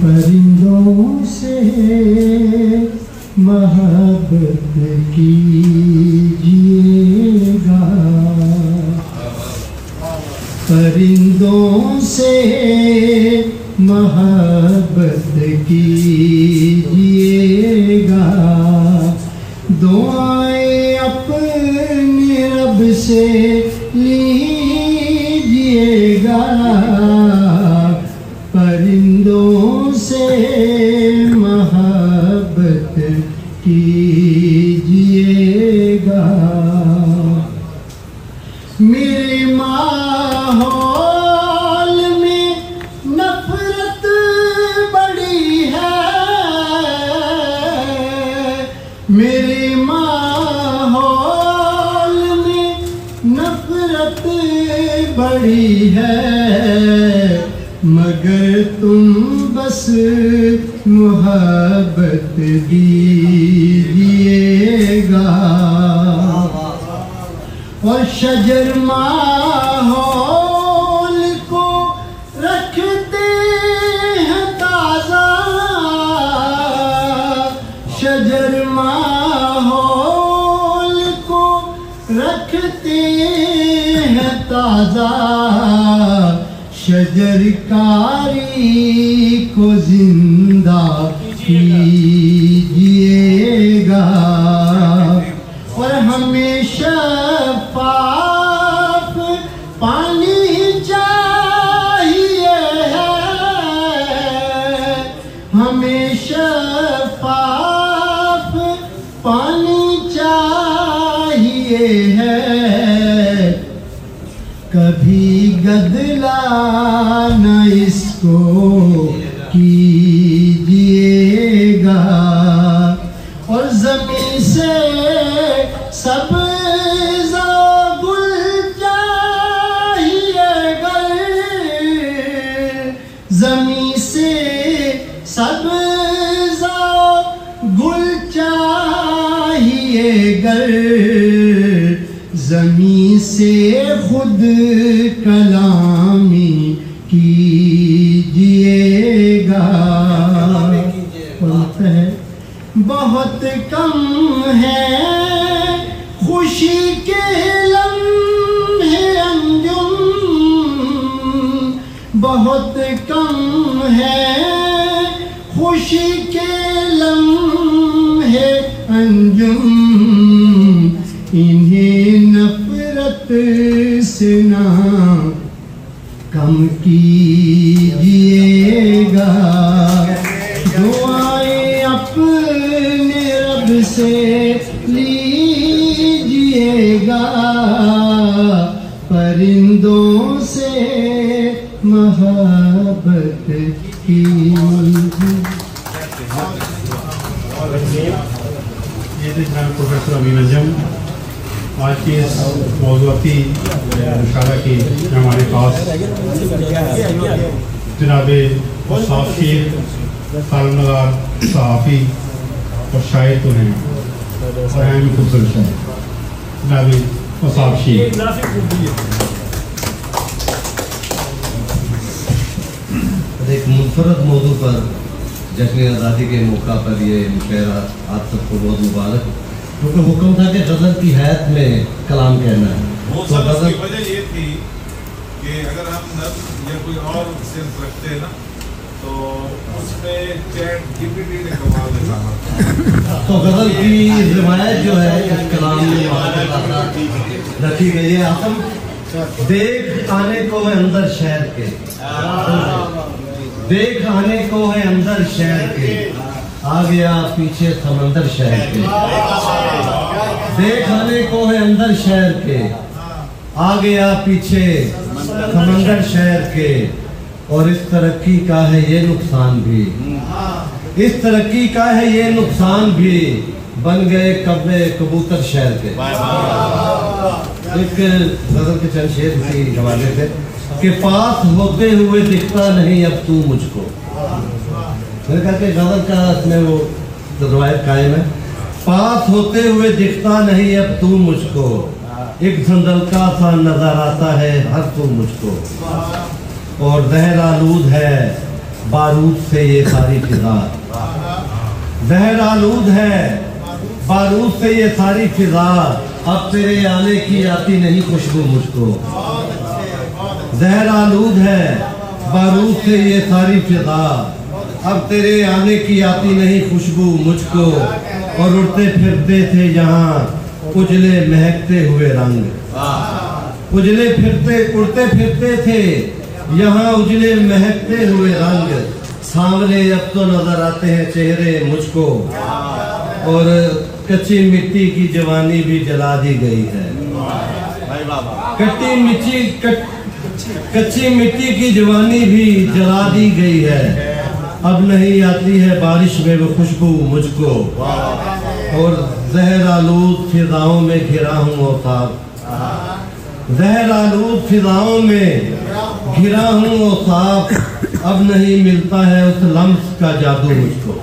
N: پرندوں سے محبت کیجیے گا، پرندوں سے محبت کیجیے گا، دعائیں اپنے رب سے لیجیے گا، پرندوں سے محبت کیجیے گا، میرے ماحول میں نفرت بڑی ہے، میرے ماحول میں نفرت بڑی ہے، مگر تم بس محبت دیجیے گا، اور شجر ماحول کو رکھتے ہیں تازہ، شجر ماحول کو رکھتے ہیں تازہ، شجر کاری کو زندہ کیجیے گا، اور ہمیشہ پاک پانی چاہیے ہے، ہمیشہ پاک پانی چاہیے ہے، کبھی گدلا نہ اس کو کیجیے گا، اور زمین سے سبز گل چاہیے گر، زمین سے سبز گل چاہیے گر، زمین سے خود کلامی کیجیے گا، بہت کم ہے خوشی کے لمحے انجم، بہت کم ہے خوشی کے لمحے انجم، انہیں نفرت سے نہ کم کیجیے گا، دعائیں اپنے رب سے لیجیے گا، پرندوں سے محبت کیجیے۔
B: یہ تھے جناب پروفیسر امین انجم۔ آج کے اس موضوعاتی مشاعرہ کی مہمان خاص جناب مصعب شیر کالم نگار صحافی اور شاعر تو ہیں اور اہم خوبصورت شاعر جناب مصعب شیر.
O: ایک منفرد موضوع پر جشن آزادی کے موقع پر یہ مشاعرہ آپ سب کو بہت مبارک، کیونکہ حکم تھا کہ غزل کی حیات میں کلام کہنا ہے.
C: وہ
O: تو
C: سب
O: غزل
C: کی وجہ یہ تھی کہ اگر ہم نظم یا کوئی اور صنف رکھتے ہیں نا تو اس میں چیٹ جی پی ٹی نے کمال دکھانا.
O: تو غزل کی روایت جو ہے اس کلام میں رکھی گئی ہے. ہم دیکھ آنے کو ہے اندر شہر کے، دیکھ آنے کو ہے اندر شہر کے، آ گیا پیچھے سمندر شہر کے. دیکھ آنے کو ہے اندر شہر کے، آ گیا پیچھے سمندر شہر کے. اور اس ترقی کا ہے یہ نقصان بھی، اس ترقی کا ہے یہ نقصان بھی، بن گئے کبے کبوتر شہر کے. ایک غزل کے چند شعر اسی حوالے سے کہ پاس ہوتے ہوئے دکھتا نہیں اب تو مجھ کو. میں نے کہا کہ غزل کا اس میں وہ روایت قائم ہے، پاس ہوتے ہوئے دکھتا نہیں اب تو مجھ کو، ایک دھندلکا سا نظر آتا ہے ہر تو مجھ کو، اور زہر آلود ہے بارود سے یہ ساری فضا، زہر آلود ہے بارود سے یہ ساری فضا، اب تیرے آنے کی آتی نہیں خوشبو مجھ کو. زہر آلود ہے بارود سے یہ ساری فضا، اب تیرے آنے کی آتی نہیں خوشبو مجھ کو، اور اڑتے پھرتے تھے یہاں اجلے مہکتے ہوئے رنگ، اجلے پھرتے اڑتے پھرتے تھے یہاں اجلے مہکتے ہوئے رنگ، سامنے اب تو نظر آتے ہیں چہرے مجھ کو، اور کچی مٹی کی جوانی بھی جلا دی گئی ہے. کچی مٹی کی جوانی بھی جلا دی گئی ہے، اب نہیں آتی ہے بارش میں وہ خوشبو مجھ کو، اور زہر آلود فضاؤں میں گھرا ہوں اوصاف، زہر آلود فضاؤں میں گھرا ہوں اوصاف، اب نہیں ملتا ہے اس لمس کا جادو مجھ کو.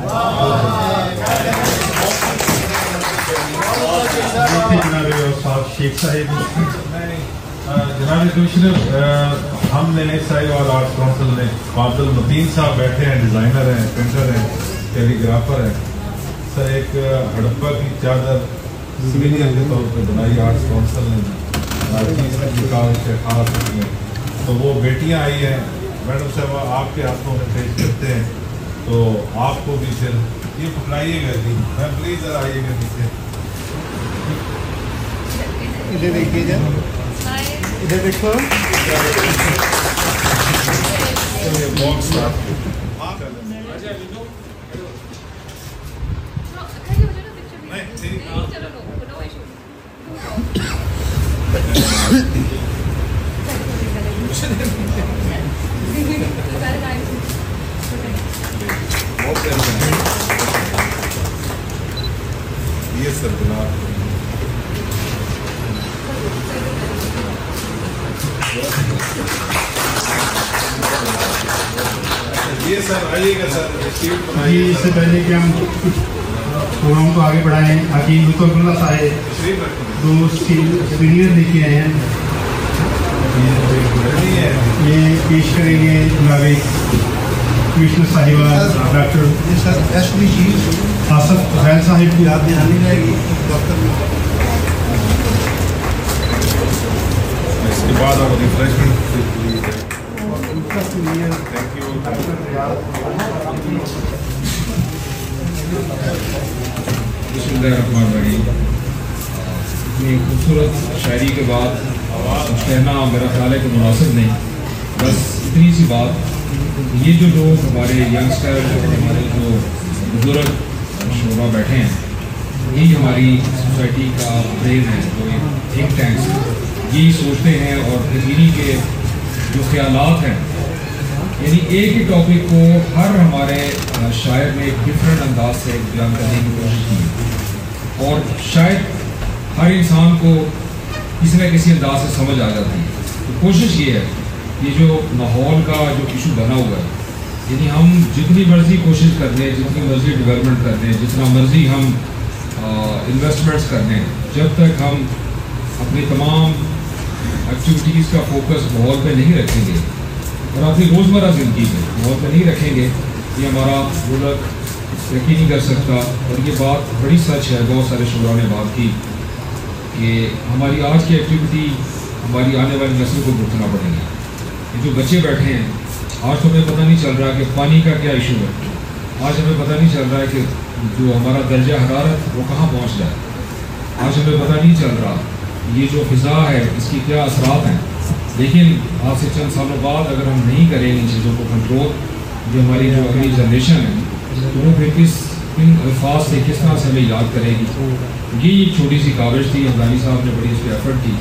B: جناب مصعب شیخ صاحب.
C: جناب کمشنر، ہم نے ساہیوال آرٹس کونسل نے عبد المتین صاحب بیٹھے ہیں، ڈیزائنر ہیں، پرنٹر ہیں، ٹیلی گرافر ہیں. سر ایک ہڑپا کی چادر سوینئر کے طور پہ بنائی آرٹس کونسل نے خاص میں، تو وہ بیٹیاں آئی ہیں. میڈم صاحب آپ کے ہاتھوں میں پیش کرتے ہیں، تو آپ کو بھی پھر یہ پکڑائیے گا جی. میں پلیز ذرا آئیے گا نیچے.
I: ادھر دیکھیے جا، ادھر دیکھو.
C: یہ سر بنا یہ سر آئیے گا سر.
B: جی اس سے پہلے کہ ہم پروگرام کو آگے بڑھائیں، حکیم لطف اللہ صاحب دو سینئر لے کے آئے ہیں، یہ پیش کریں گے جناب کمشنر صاحبان ڈاکٹر آصف فیض صاحب کی یاد دہانی رہے گی.
C: اس کے بعد آپ ریفریشمنٹ.
P: بسم اللہ الرحمن الرحیم. اتنی خوبصورت شاعری کے بعد کہنا میرا خیال ہے کہ مناسب نہیں. بس اتنی سی بات، یہ جو لوگ ہمارے ینگسٹر اور ہمارے جو بزرگ شعبہ بیٹھے ہیں، یہی ہماری سوسائٹی کا برین ہے، جو تھنک ٹینکس یہی سوچتے ہیں، اور انہی کے جو خیالات ہیں، یعنی ایک ہی ٹاپک کو ہر ہمارے شاعر نے ایک ڈفرینٹ انداز سے بیان کرنے کی کوشش کی، اور شاید हर इंसान को किसी न किसी अंदाज से समझ आ जाती है। तो कोशिश ये है कि जो माहौल का जो इशू बना हुआ है, यानी हम जितनी मर्जी कोशिश कर लें, जितनी मर्जी डेवलपमेंट कर लें, जितना मर्जी हम इन्वेस्टमेंट्स कर लें, जब तक हम अपनी तमाम एक्टिविटीज़ का फोकस माहौल पे नहीं रखेंगे और अपनी रोज़मर्रा ज़िंदगी में माहौल पे नहीं रखेंगे, ये हमारा मुल्क तरक्की नहीं कर सकता। और ये बात बड़ी सच है, बहुत सारे शुरा ने बात की कि हमारी आज की एक्टिविटी हमारी आने वाली नस्ल को भुगतना पड़ेगा। ये जो बच्चे बैठे हैं, आज तो हमें पता नहीं चल रहा कि पानी का क्या इशू है, आज हमें पता नहीं चल रहा है कि जो हमारा दर्जा हरारत वो कहाँ पहुँच रहा है, आज हमें पता नहीं चल रहा ये जो फ़िज़ा है इसकी क्या असरात हैं। लेकिन आज से चंद सालों बाद अगर हम नहीं करेंगे इन चीज़ों को कंट्रोल, जो हमारी जो अगली जनरेशन है तो वो फिर किन अल्फाज से किस तरह से हमें याद करेगी। ये एक छोटी सी काविश थी, अफगानी साहब ने बड़ी इस पर एफर्ट की,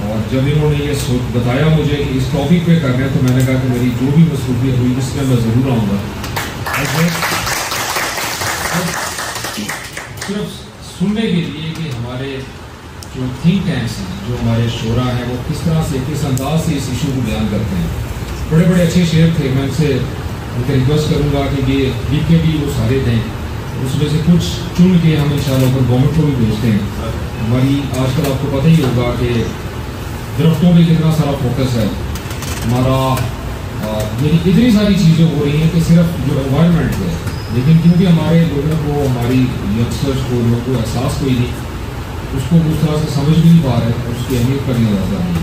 P: और जब इन्होंने ये बताया मुझे कि इस टॉपिक पे करना है तो मैंने कहा कि मेरी जो भी मसरूफियत हुई इसमें मैं ज़रूर आऊँगा। सिर्फ सुनने के लिए कि हमारे जो थिंक टैंक्स हैं, जो हमारे शोरा हैं, वो किस तरह से किस अंदाज से इस इशू को बयान करते हैं। बड़े बड़े अच्छे शेर थे, मैं उनसे उनसे रिक्वेस्ट करूँगा कि ये लिख के भी वो सारे दें, उसमें से कुछ चुन के हम इंशाल्लाह ऊपर गवर्नमेंट को भी भेजते हैं। हमारी आजकल आपको पता ही होगा कि दरख्तों पे कितना सारा फोकस है हमारा, यानी इतनी सारी चीज़ें हो रही हैं कि सिर्फ जो एनवायरनमेंट है, लेकिन क्योंकि हमारे लोगों को, हमारी यंगस्टर्स को, लोगों को एहसास कोई नहीं, उसको उस तरह से समझ भी नहीं पा रहे और उसकी अहमियत पर नहीं आता नहीं।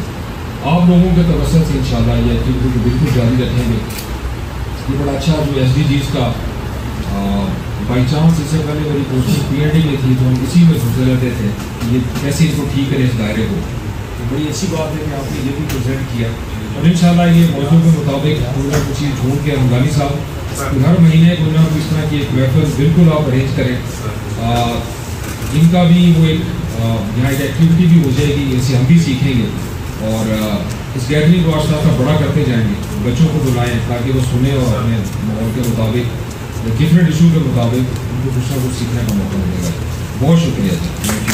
P: आप लोगों के तवज्जो से इंशाल्लाह ये एक्टिविटी को बिल्कुल जारी रखेंगे। ये बड़ा अच्छा जो SDGs का बाई चांस इससे पहले मेरी कोशिश PhD में थी, तो हम इसी में सोचते रहते थे कि ये कैसे इसको ठीक करें इस दायरे को। तो बड़ी अच्छी बात है कि आपने ये भी प्रेजेंट किया, और इंशाल्लाह ये मौजूद के मुताबिक कोई ना कुछ चीज़ ढूंढ के अफगानी साहब हर महीने कोई ना कोई इस तरह की एक महफिल बिल्कुल आप अरेंज करें। इनका भी वो एक यहाँ एक एक्टिविटी भी हो जाएगी, इससे हम भी सीखेंगे और इस गैदरिंग को आस्ता आस्ता बड़ा करते जाएंगे। बच्चों को बुलाएं ताकि वो सुने और अपने माहौल के मुताबिक डिफरेंट इशू के मुताबिक उनको कुछ ना कुछ सीखने का मौका मिलेगा। बहुत शुक्रिया जी।